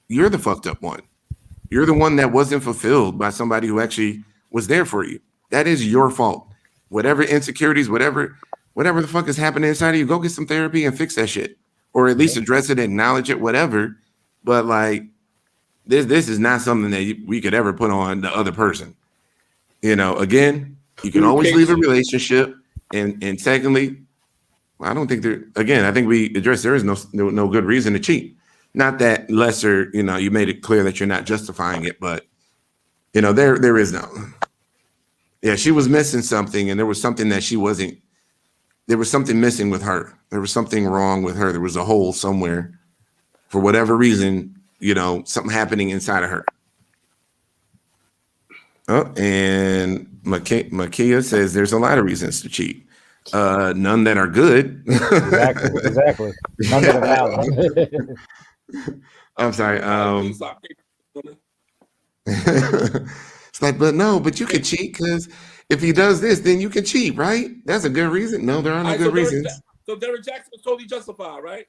You're the fucked up one. You're the one that wasn't fulfilled by somebody who actually was there for you. That is your fault. Whatever insecurities, whatever the fuck is happening inside of you, go get some therapy and fix that shit. Or at least address it, acknowledge it, whatever. But like, this is not something that we could ever put on the other person. Again, you can always leave a relationship. And secondly, I don't think I think we addressed there is no good reason to cheat. Not that lesser, you made it clear that you're not justifying it, but there is no. Yeah, she was missing something, and there was something that there was something missing with her. There was something wrong with her. There was a hole somewhere for whatever reason, something happening inside of her. Oh, and Makia says there's a lot of reasons to cheat. None that are good. Exactly. None that are valid. I'm sorry. It's like, but you can cheat because if he does this, then you can cheat, right? That's a good reason. No, there are no good reasons. So Derek Jackson was totally justified, right?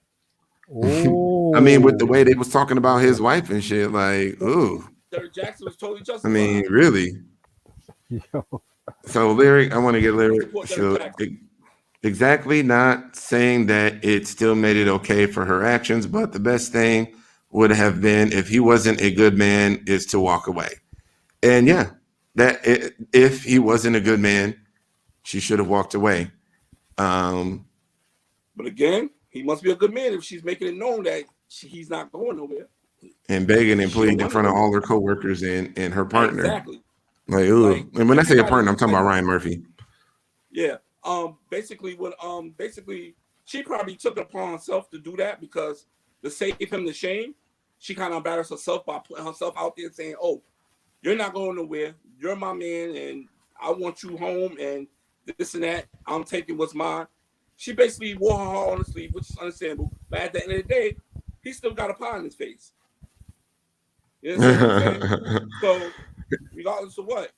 I mean, with the way they was talking about his wife and shit, like, ooh. Derek Jackson was totally justified. I mean, really. So Lyric, I want to get Lyric. So, exactly, not saying that it still made it okay for her actions, but the best thing would have been if he wasn't a good man is to walk away. And yeah, if he wasn't a good man, she should have walked away. But again, he must be a good man if she's making it known that he's not going nowhere. And begging and pleading in front of all her coworkers and her partner. Exactly. Like, ooh. And when I say a partner, I'm talking about Ryan Murphy. Yeah. Basically, she probably took it upon herself to do that because to save him the shame, she kind of embarrassed herself by putting herself out there saying, "Oh, you're not going nowhere. You're my man, and I want you home, and this and that. I'm taking what's mine." She basically wore her heart on the sleeve, which is understandable. But at the end of the day, he still got a pie in his face. You know what I'm saying? So, regardless of what.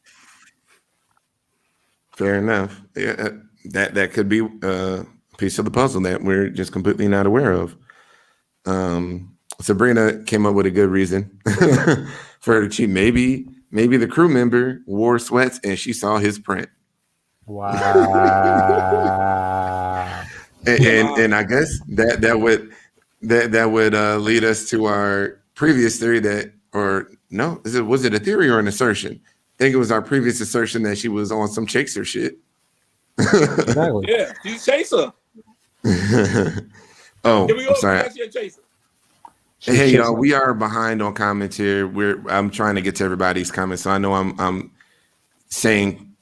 Fair enough. Yeah, that could be a piece of the puzzle that we're just completely not aware of. Sabrina came up with a good reason for her to cheat. Maybe the crew member wore sweats and she saw his print. Wow. and I guess that would lead us to our previous theory was it a theory or an assertion think it was our previous assertion that she was on some chaser shit. Exactly. Yeah, she's a chaser. Oh, Here we go. I'm sorry. She a chaser. Hey y'all, we are behind on comments here. I'm trying to get to everybody's comments, so I know I'm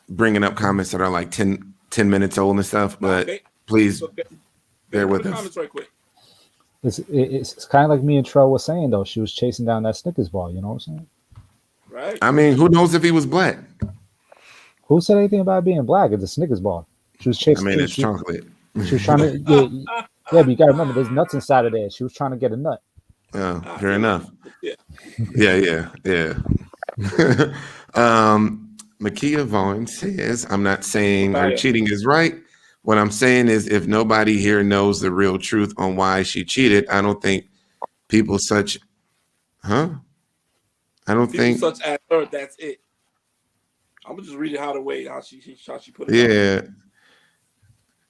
bringing up comments that are like 10 minutes old and stuff, but please bear with us. Comments right quick. It's kind of like me and Trell was saying though. She was chasing down that Snickers bar. You know what I'm saying? Right. I mean, who knows if he was black? Who said anything about being black? It's a Snickers bar. She was chasing. I mean, it's chocolate. She was trying to. Yeah, but you gotta remember, there's nuts inside of there. She was trying to get a nut. Oh, fair enough. Yeah. Makia Vaughn says, I'm not saying her cheating is right. What I'm saying is if nobody here knows the real truth on why she cheated, I don't think people such as her, that's it. I'm gonna just read it how she put it. Yeah.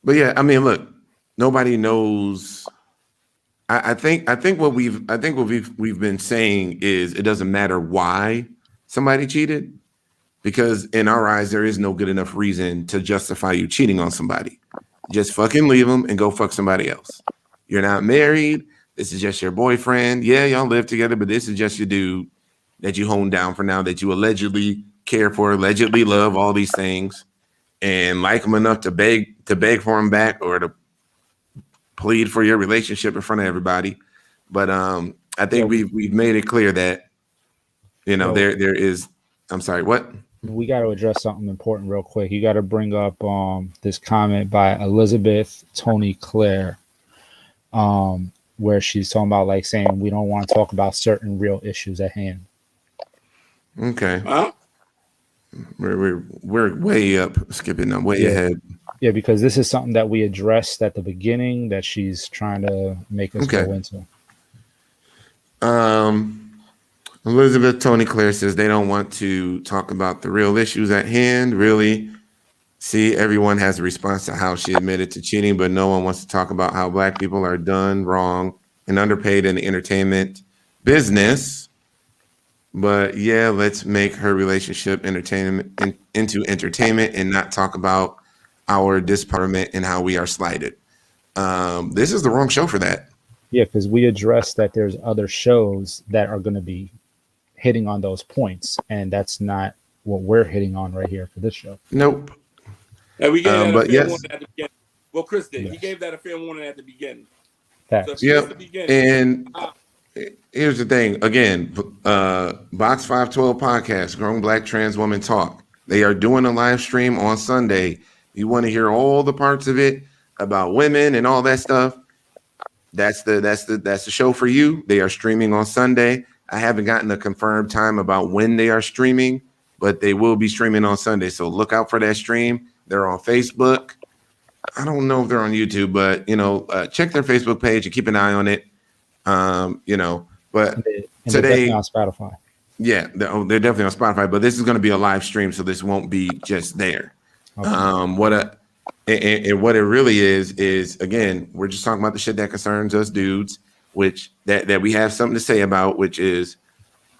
But yeah, I mean, look, nobody knows. I think what we've been saying is it doesn't matter why somebody cheated, because in our eyes there is no good enough reason to justify you cheating on somebody. Just fucking leave them and go fuck somebody else. You're not married. This is just your boyfriend. Yeah, y'all live together, but this is just your dude that you honed down for now, that you allegedly care for, allegedly love, all these things, and like him enough to beg for him back or to plead for your relationship in front of everybody. But I think we've made it clear that there is. I'm sorry, what? We got to address something important real quick. You got to bring up this comment by Elizabeth Tony Claire, where she's talking about like saying we don't want to talk about certain real issues at hand. Okay. Huh? We're way up, skipping up way ahead. Yeah, because this is something that we addressed at the beginning that she's trying to make us go into. Elizabeth Tony Claire says they don't want to talk about the real issues at hand. Really? See, everyone has a response to how she admitted to cheating, but no one wants to talk about how black people are done wrong and underpaid in the entertainment business. But yeah, let's make her relationship into entertainment and not talk about our disparagement and how we are slighted. This is the wrong show for that. Yeah, because we addressed that there's other shows that are going to be hitting on those points, and that's not what we're hitting on right here for this show. Nope. And we gave that a fair warning at the beginning. Well, Chris did. Yes. He gave that a fair warning at the beginning. So and here's the thing. Again, Box 512 podcast, Grown Black Trans Woman Talk. They are doing a live stream on Sunday. You want to hear all the parts of it about women and all that stuff. That's the show for you. They are streaming on Sunday. I haven't gotten a confirmed time about when they are streaming, but they will be streaming on Sunday. So look out for that stream. They're on Facebook. I don't know if they're on YouTube, but check their Facebook page and keep an eye on it. But today on Spotify. Yeah, they're definitely on Spotify, but this is going to be a live stream, so this won't be just there. Okay. What it really is again, we're just talking about the shit that concerns us dudes, which that we have something to say about, which is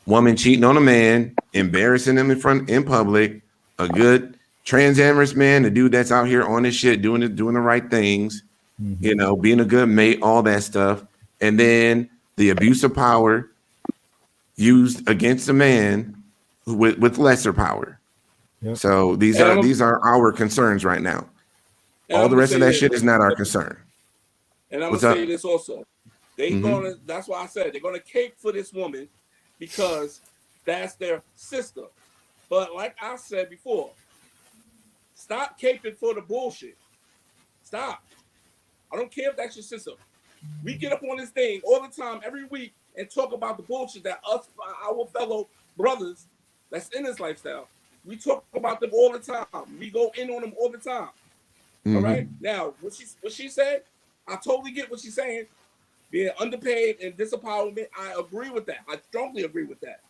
woman cheating on a man, embarrassing him in public, a good trans-amorous man, the dude that's out here on this shit, doing the right things, being a good mate, all that stuff, and then the abuse of power used against a man with lesser power. Yep. So these are our concerns right now. All the rest of that shit is not our concern. And I'm gonna say this also. That's why I said they're gonna cape for this woman because that's their sister. But like I said before, stop caping for the bullshit. Stop. I don't care if that's your sister. We get up on this thing all the time, every week, and talk about the bullshit that our fellow brothers that's in this lifestyle, we talk about them all the time. We go in on them all the time. Mm-hmm. All right? Now, what she said, I totally get what she's saying. Being underpaid and disempowerment, I agree with that. I strongly agree with that.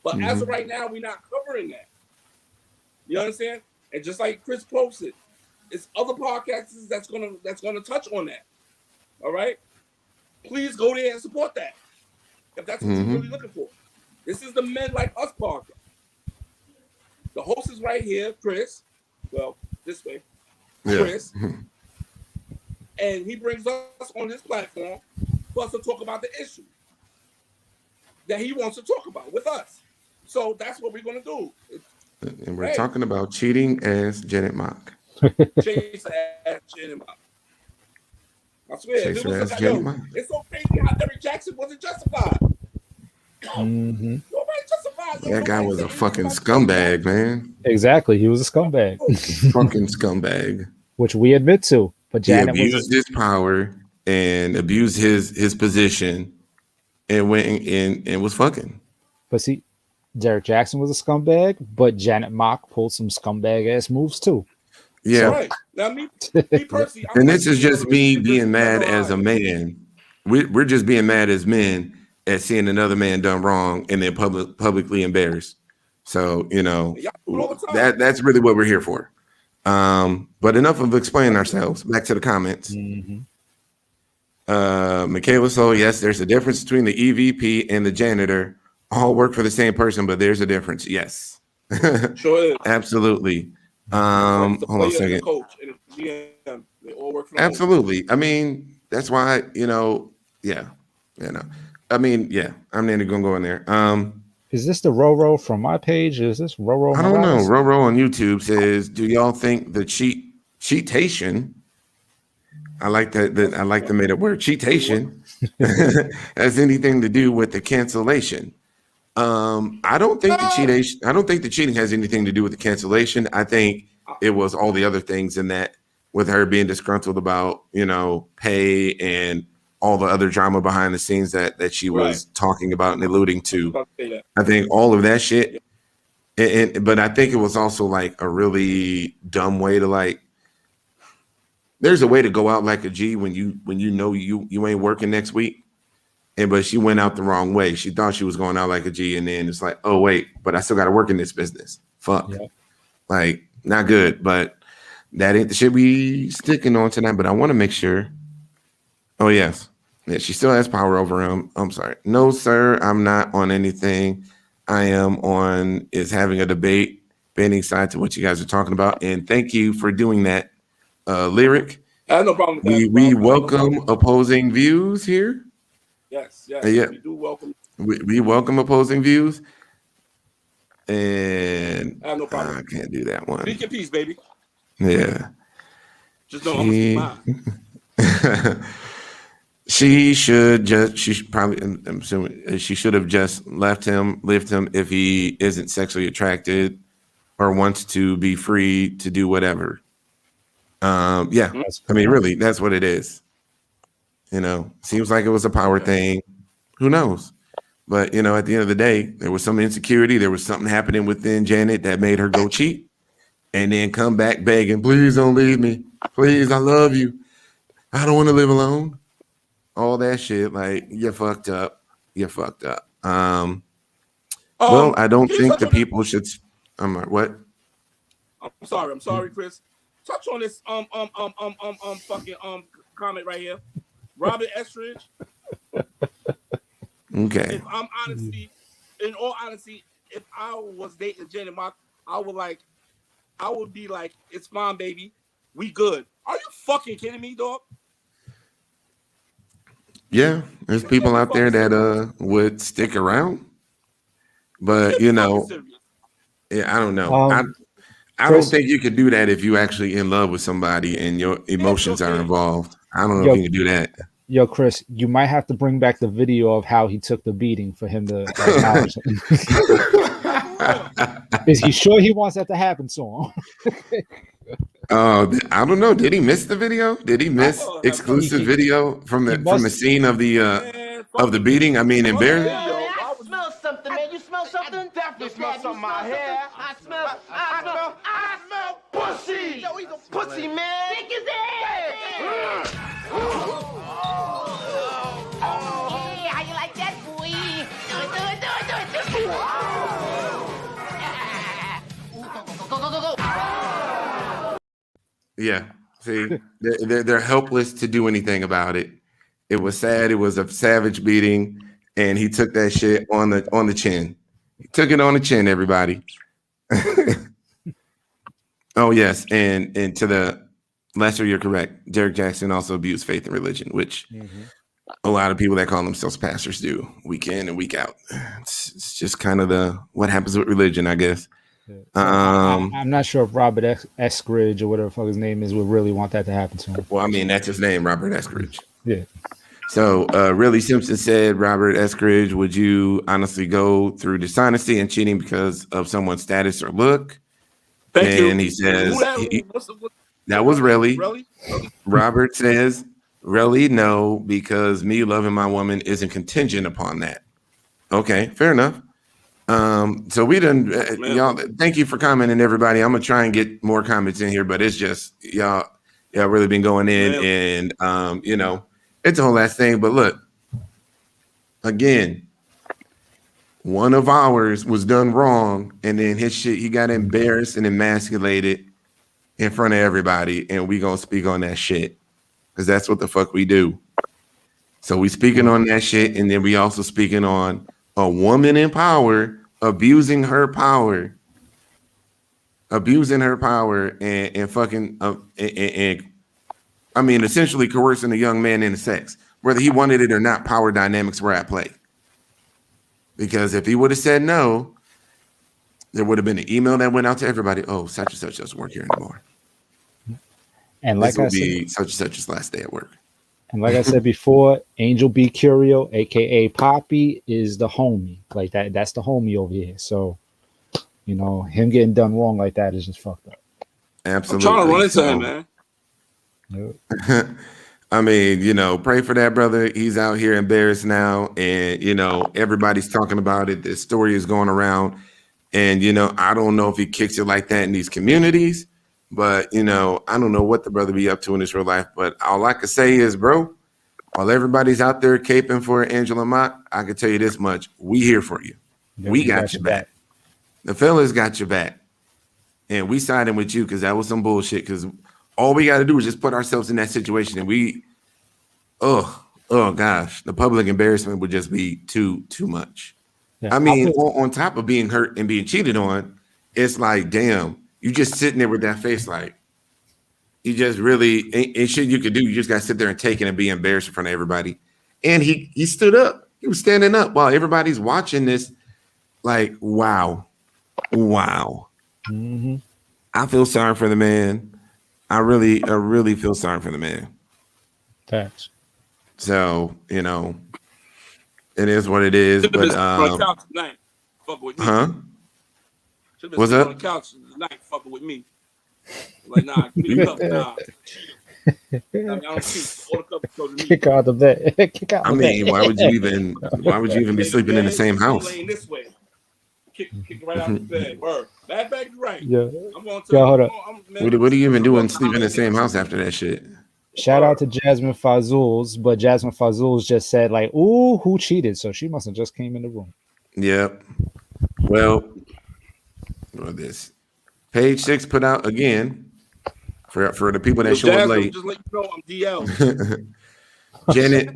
But as of right now, we're not covering that. You understand? And just like Chris posted, it's other podcasts that's gonna touch on that. All right? Please go there and support that. If that's what you're really looking for. This is the Men Like Us podcast. The host is right here, Chris. Well, this way, Yeah. Chris. And he brings us on his platform for us to talk about the issue that he wants to talk about with us. So that's what we're going to do. And we're talking about cheating as Janet Mock. Chase ass Janet Mock. I swear, Chase ass like, Janet Mock. it's so crazy how Derrick Jackson wasn't justified. Mm-hmm. Nobody justified. That guy was a fucking scumbag, man. Exactly, he was a scumbag. Fucking scumbag. Which we admit to. But Janet he abused his power and abused his position and went and was fucking. But see, Derrick Jackson was a scumbag, but Janet Mock pulled some scumbag ass moves too. So, Yeah. right. Now, me personally, and this is just me being mad as a man. We're just being mad as men at seeing another man done wrong and then publicly embarrassed. So, you know, that's really what we're here for. But enough of explaining ourselves. Back to the comments. Mm-hmm. Michaela, so yes, there's a difference between the EVP and the janitor. All work for the same person, but there's a difference. Yes. Sure is. Absolutely. Hold on a second. Coach and the GM, they all work for Absolutely. I mean, that's why, you know, yeah. You know. I mean, yeah, I'm not even gonna go in there. Is this the Roro from my page? Is this Roro? I don't know. Roro on YouTube says, "Do y'all think the cheatation?" I like that. I like the made up word cheatation has anything to do with the cancellation. I don't think the cheating has anything to do with the cancellation. I think it was all the other things in that, with her being disgruntled about, you know, pay and all the other drama behind the scenes that she was talking about and alluding to. I think all of that shit. But I think it was also like a really dumb way to, like, there's a way to go out like a G when you know you ain't working next week. But she went out the wrong way. She thought she was going out like a G, and then it's like, oh wait, but I still got to work in this business. Fuck. Yeah. Like, not good. But that ain't the shit we sticking on tonight. But I want to make sure. Oh yes. Yeah, she still has power over him. I'm sorry. No, sir, I'm not on anything. I am on having a debate, bending side to what you guys are talking about. And thank you for doing that, Lyric. I have no problem with that. We welcome opposing views here. Yes, Yeah. We do welcome. We welcome opposing views. And I have no problem. I can't do that one. Speak your piece, baby. Yeah. Just know I'm gonna speak mine. She should have just left him if he isn't sexually attracted or wants to be free to do whatever. Yeah, I mean, really, that's what it is. You know, seems like it was a power thing. Who knows? But, you know, at the end of the day, there was some insecurity. There was something happening within Janet that made her go cheat and then come back begging, please don't leave me. Please, I love you. I don't want to live alone. All that shit, like, you're fucked up. You're fucked up. Well, I don't think the people should. I'm like, what? I'm sorry, Chris. Touch on this fucking comment right here. Robert Estridge. Okay. If I'm in all honesty, if I was dating Janet Mock, I would be like, it's fine, baby. We good. Are you fucking kidding me, dog? Yeah, there's people out there that would stick around, but you know, yeah, I don't know. I don't think you could do that if you actually in love with somebody and your emotions are involved. I don't know if you can do that. Yo, Chris, you might have to bring back the video of how he took the beating for him to acknowledge it. Is he sure he wants that to happen to him? I don't know. Did he miss the video? Did he miss exclusive video from the scene of the beating? I mean, embarrassing. I smell something, man. You smell something? I definitely smell something in my hair. I smell pussy. Yo, he's a pussy, man. Stick his ass. Hey, how you like that, boy? Do it. Go. Yeah. See, they're helpless to do anything about it. It was sad. It was a savage beating, and he took that shit on the chin. He took it on the chin, everybody. Oh yes, and to the lesser, you're correct. Derek Jackson also abused faith and religion, which a lot of people that call themselves pastors do week in and week out. It's just kind of what happens with religion, I guess. I'm not sure if Robert Eskridge or whatever the fuck his name is would really want that to happen to him. Well, I mean, that's his name, Robert Eskridge. Yeah. So, Really Simpson said, Robert Eskridge, would you honestly go through dishonesty and cheating because of someone's status or look? Thank you. He says, What's that was really. Really? Robert says, really, no, because me loving my woman isn't contingent upon that. Okay, fair enough. So we done, y'all, thank you for commenting, everybody. I'm going to try and get more comments in here, but it's just, y'all really been going in and, you know, it's a whole last thing. But look, again, one of ours was done wrong, and then his shit, he got embarrassed and emasculated in front of everybody, and we gonna speak on that shit because that's what the fuck we do. So we speaking on that shit, and then we also speaking on a woman in power abusing her power, and fucking and I mean, essentially coercing a young man into sex, whether he wanted it or not. Power dynamics were at play. Because if he would have said no, there would have been an email that went out to everybody. Oh, such and such doesn't work here anymore. And like I said, such and such's last day at work. And like I said before, Angel B. Curio, aka Poppy, is the homie. Like that. That's the homie over here. So, you know, him getting done wrong like that is just fucked up. Absolutely. I'm trying to run into him, man. I mean, you know, pray for that brother. He's out here embarrassed now, and you know, everybody's talking about it. This story is going around, and you know, I don't know if he kicks it like that in these communities, but you know, I don't know what the brother be up to in his real life. But all I can say is, bro, while everybody's out there caping for Angela Mott, I can tell you this much: we here for you. We got your back. The fellas got your back, and we siding with you because that was some bullshit. Because all we got to do is just put ourselves in that situation, and oh gosh, the public embarrassment would just be too much. Yeah, I mean, on top of being hurt and being cheated on, it's like, damn, you just sitting there with that face, like you just really ain't shit you could do. You just got to sit there and take it and be embarrassed in front of everybody. And he stood up. He was standing up while everybody's watching this. Like, wow. Mm-hmm. I feel sorry for the man. I really feel sorry for the man. Thanks. So, you know, it is what it is. But huh? What's up? On the couch tonight, fucking with me. Like, nah, give me the cup, nah. I don't see all the cups go to me. Kick out the bed. I mean, why would you even be sleeping in the same house? Laying this way. Kick right out the bed. Word. Back right. Yeah. I'm going to hold up. What do you even do and sleep in the same house after that shit? Shout out to Jasmine Fazuls, but Jasmine Fazuls just said like, "Ooh, who cheated?" So she must have just came in the room. Yep. Well, this page 6 put out again for the people that show up late. Just let you know I'm DL.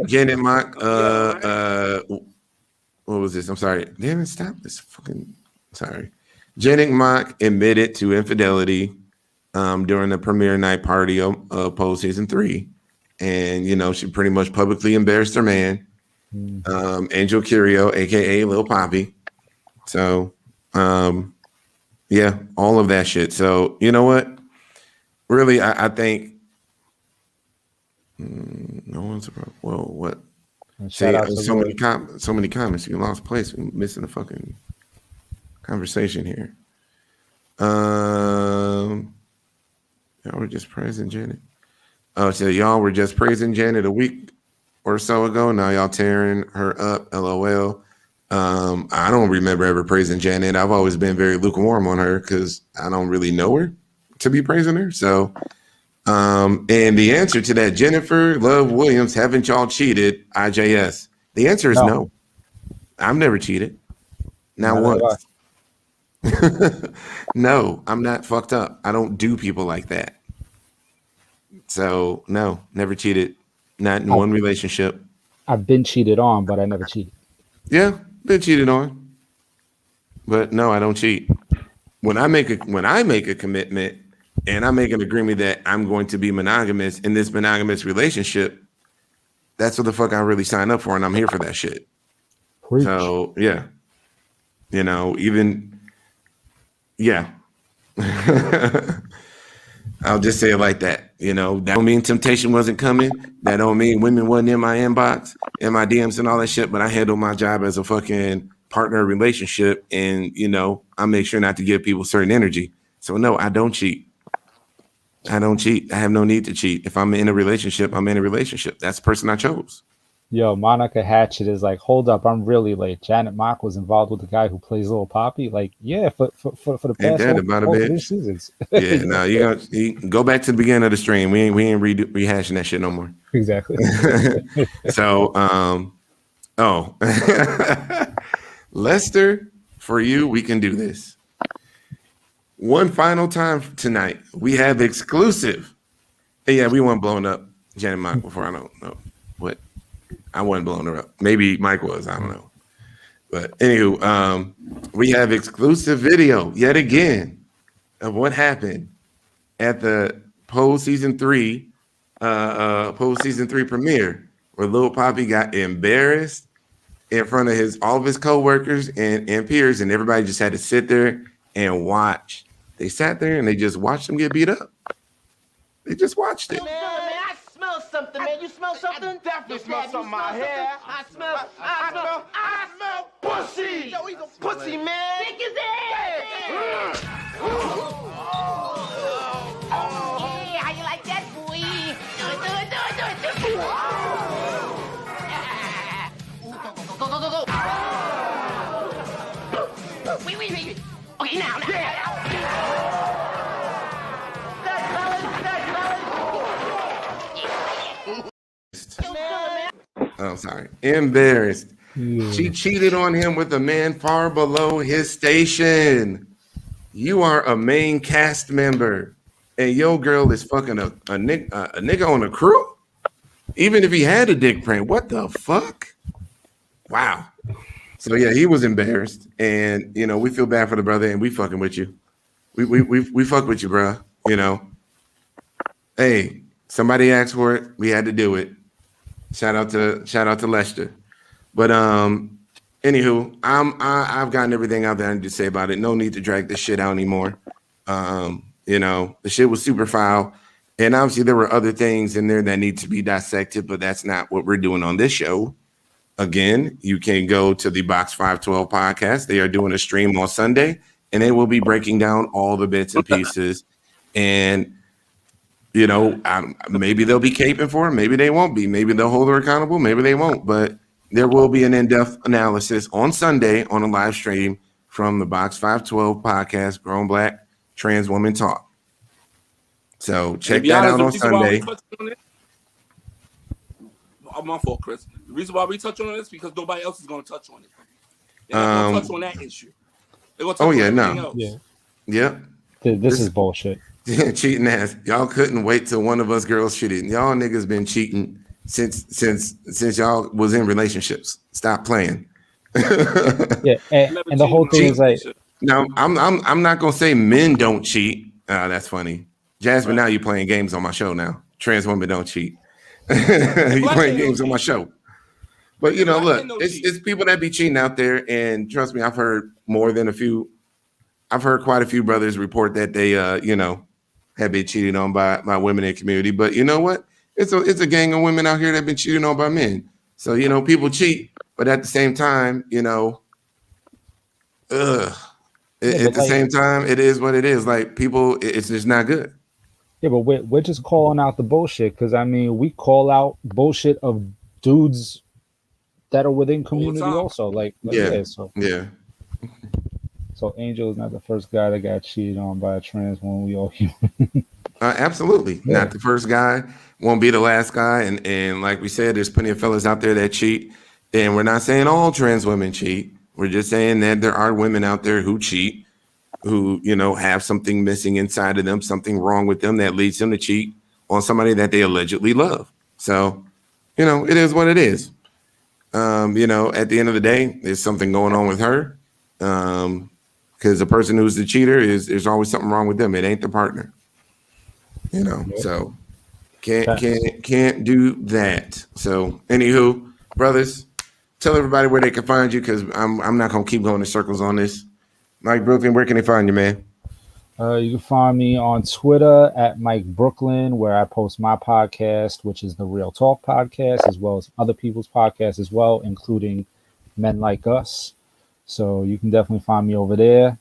Janet Mock. What was this? I'm sorry. Damn it! Stop this fucking. Sorry. Janet Mock admitted to infidelity during the premiere night party of Pose Season 3. And, you know, she pretty much publicly embarrassed her man, Angel Curio, a.k.a. Lil Poppy. So, yeah, all of that shit. So, you know what? Really, I think no one's about, well, what? Shout out to so many comments. You lost place. We're missing the fucking conversation here. Y'all were just praising Janet. Oh, so y'all were just praising Janet a week or so ago. Now y'all tearing her up. LOL. I don't remember ever praising Janet. I've always been very lukewarm on her because I don't really know her to be praising her. So, and the answer to that, Jennifer Love Williams, haven't y'all cheated? IJS. The answer is no. I've never cheated. Not once. No, I'm not fucked up. I don't do people like that. So no, never cheated. Not in one relationship. I've been cheated on, but I never cheated. Yeah, been cheated on. But no, I don't cheat. When I make a commitment, and I make an agreement that I'm going to be monogamous in this monogamous relationship, that's what the fuck I really sign up for, and I'm here for that shit. Preach. So yeah, I'll just say it like that. That don't mean temptation wasn't coming. That don't mean women wasn't in my inbox, in my DMs and all that shit. But I handle my job as a fucking partner relationship, and I make sure not to give people certain energy. So no, I don't cheat. I have no need to cheat. If I'm in a relationship, I'm in a relationship. That's the person I chose. Yo, Monica Hatchet is like, hold up, I'm really late. Janet Mock was involved with the guy who plays Lil Poppy. Like, yeah, for the past whole 3 seasons. Yeah, no, you go back to the beginning of the stream. We ain't rehashing that shit no more. Exactly. So, Lester, for you, we can do this. One final time tonight, we have exclusive. Yeah, we weren't blown up Janet Mock before. I don't know what. I wasn't blowing her up. Maybe Mike was. I don't know. But anywho, we have exclusive video yet again of what happened at the Pose Season 3 premiere, where Lil Poppy got embarrassed in front of all of his co-workers and peers, and everybody just had to sit there and watch. They sat there and they just watched him get beat up. They just watched it. I smell something, man. You smell something? I definitely smell something in my hair. I smell pussy. Yo, he's a pussy, man. Stick his ass. Hey, how you like that, boy? Do it. Go. Wait. Okay, now. Oh, sorry. Embarrassed. She cheated on him with a man far below his station. You are a main cast member, and your girl is fucking a nigga on the crew? Even if he had a dick print, what the fuck? Wow. So yeah, he was embarrassed, and we feel bad for the brother, and we fucking with you. We fuck with you, bro. Hey, somebody asked for it. We had to do it. Shout out to Lester. But anywho, I've gotten everything out there I need to say about it. No need to drag this shit out anymore. The shit was super foul, and obviously there were other things in there that need to be dissected, but that's not what we're doing on this show. Again, you can go to the Box 512 podcast. They are doing a stream on Sunday, and they will be breaking down all the bits and pieces. And maybe they'll be caping for it. Maybe they won't be. Maybe they'll hold her accountable. Maybe they won't. But there will be an in-depth analysis on Sunday on a live stream from the Box 512 podcast, Grown Black Trans Woman Talk. So check that out on Sunday. My fault, Chris. The reason why we touch on this is because nobody else is going to touch on it. They're not going to touch on that issue. They're going to touch on everything else. Yeah. This is bullshit. Cheating ass. Y'all couldn't wait till one of us girls cheated. Y'all niggas been cheating since y'all was in relationships. Stop playing. Yeah, and the whole thing is like, now I'm not gonna say men don't cheat. That's funny. Jasmine, now you playing games on my show now. Trans women don't cheat. You playing games on my show. But look, it's people that be cheating out there, and trust me, I've heard quite a few brothers report that they have been cheated on by women in the community. But you know what? It's a gang of women out here that have been cheated on by men. So people cheat, but at the same time, same time, it is what it is. Like people, it's just not good. Yeah, but we're just calling out the bullshit, because we call out bullshit of dudes that are within community also. So Angel is not the first guy that got cheated on by a trans woman. We all human. Absolutely. Yeah. Not the first guy. Won't be the last guy. And like we said, there's plenty of fellas out there that cheat. And we're not saying all trans women cheat. We're just saying that there are women out there who cheat, who, have something missing inside of them, something wrong with them that leads them to cheat on somebody that they allegedly love. So, it is what it is. At the end of the day, there's something going on with her. Because the person who's the cheater there's always something wrong with them. It ain't the partner. You know, so can't do that. So, anywho, brothers, tell everybody where they can find you because I'm not gonna keep going in circles on this. Mike Brooklyn, where can they find you, man? You can find me on Twitter at Mike Brooklyn, where I post my podcast, which is the Real Talk podcast, as well as other people's podcasts as well, including Men Like Us. So you can definitely find me over there.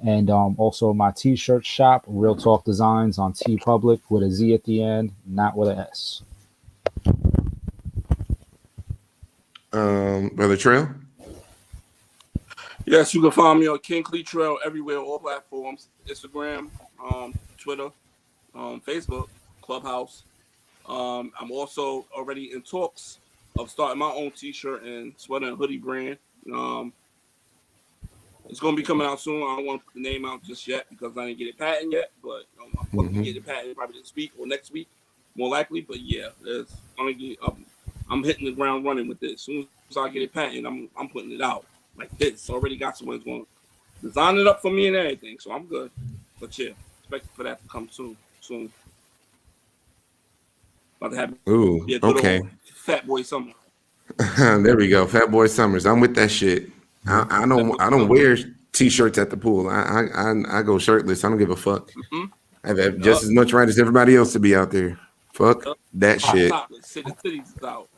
And also my t-shirt shop, Real Talk Designs on TeePublic with a Z at the end, not with an S. Brother Trail? Yes, you can find me on King Clee Trail everywhere, all platforms, Instagram, Twitter, Facebook, Clubhouse. I'm also already in talks of starting my own t-shirt and sweater and hoodie brand. It's going to be coming out soon. I don't want to put the name out just yet because I didn't get it patent yet, but I'm going to get it patent probably this week or next week, more likely. But yeah, I'm hitting the ground running with this. As soon as I get it patent, I'm putting it out like this. Already got someone who's going to design it up for me and everything, so I'm good. But yeah, expect for that to come soon. About to have okay. Fat Boy Summer. There we go, Fat Boy Summers. I'm with that shit. I don't wear t-shirts at the pool. I go shirtless. I don't give a fuck. I have just as much right as everybody else to be out there. Fuck that shit. Out.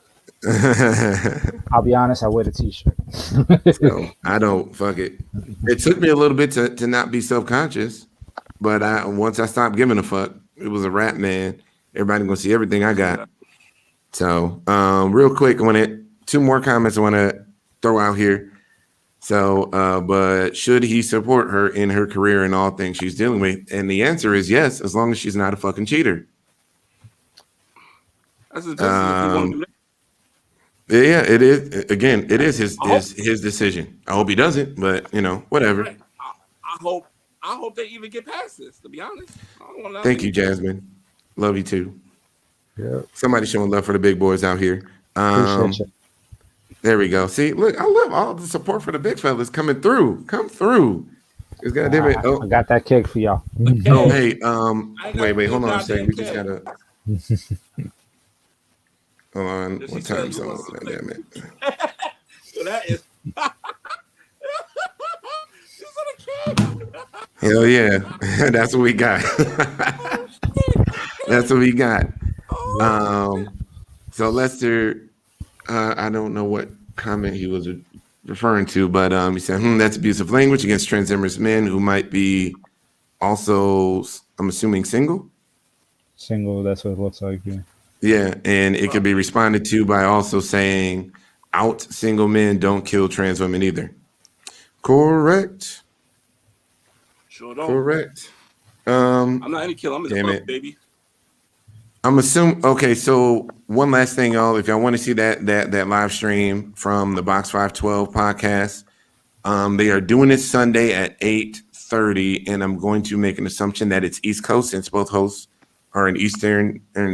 I'll be honest, I wear the t-shirt. So I don't fuck it. It took me a little bit to not be self-conscious, but once I stopped giving a fuck, it was a wrap, man. Everybody gonna see everything I got. So real quick, two more comments I want to throw out here. So, but should he support her in her career and all things she's dealing with? And the answer is yes, as long as she's not a fucking cheater. That's his business. Yeah, it is. Again, it is his decision. I hope he doesn't, but whatever. I hope they even get past this. To be honest, Thank you, Jasmine. Love you too. Yeah. Somebody showing love for the big boys out here. Appreciate you. There we go. See, look, I love all the support for the big fellas coming through. Come through. I got that cake for y'all. Oh, hey, wait, hold on a second. We just gotta. Hold on. What time zone? Damn it. So that is. Hell yeah, that's what we got. That's what we got. So Lester. I don't know what comment he was referring to, but he said, that's abusive language against transgender men who might be also, I'm assuming, single? Single, that's what it looks like, yeah. Yeah, and it could be responded to by also saying, out single men don't kill trans women either. Correct. Sure don't. Correct. I'm not any killer. I'm in the baby. I'm assuming. Okay, so one last thing, y'all. If y'all want to see that live stream from the Box 512 podcast, they are doing it Sunday at 8:30, and I'm going to make an assumption that it's East Coast since both hosts are in the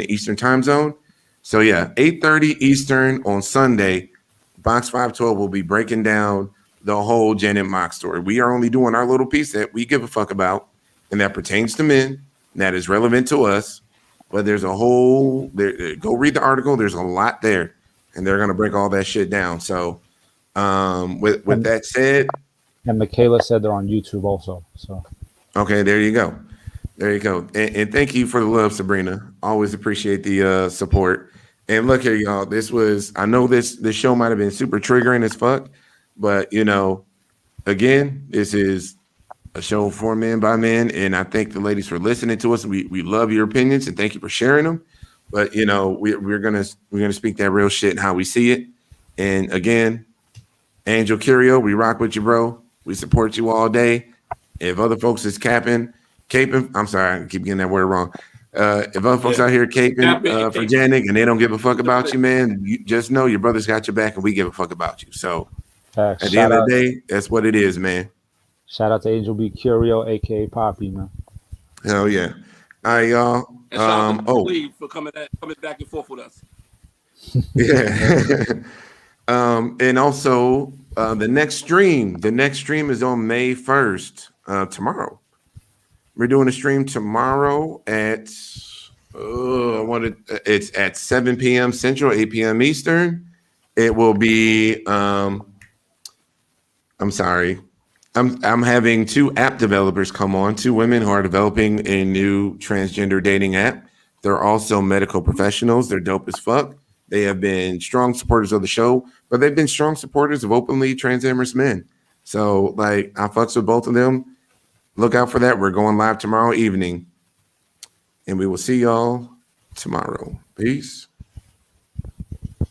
Eastern time zone. So yeah, 8:30 Eastern on Sunday. Box 512 will be breaking down the whole Janet Mock story. We are only doing our little piece that we give a fuck about, and that pertains to men, that is relevant to us. But there's a whole go read the article. There's a lot there, and they're gonna break all that shit down. So, with that said, and Michaela said they're on YouTube also. So, okay, there you go, and thank you for the love, Sabrina. Always appreciate the support. And look here, y'all. I know this show might have been super triggering as fuck, but again, this is a show for men by men, and I thank the ladies for listening to us. We love your opinions and thank you for sharing them. But we're gonna speak that real shit and how we see it. And again, Angel Curio, we rock with you, bro. We support you all day. If other folks is caping, I'm sorry, I keep getting that word wrong. If other folks out here caping for Janet and they don't give a fuck about you, man, you just know your brother's got your back and we give a fuck about you. So at the end of the day, that's what it is, man. Shout out to Angel B. Curio, aka Poppy, man. Hell yeah. All right, y'all. For coming back and forth with us. Yeah. And also the next stream is on May 1st, tomorrow. We're doing a stream tomorrow at It's at 7 p.m. Central, 8 p.m. Eastern. It will be. I'm sorry. I'm having 2 app developers come on, 2 women who are developing a new transgender dating app. They're also medical professionals. They're dope as fuck. They have been strong supporters of the show, but they've been strong supporters of openly transamorous men. So, like, I fucks with both of them. Look out for that. We're going live tomorrow evening. And we will see y'all tomorrow. Peace.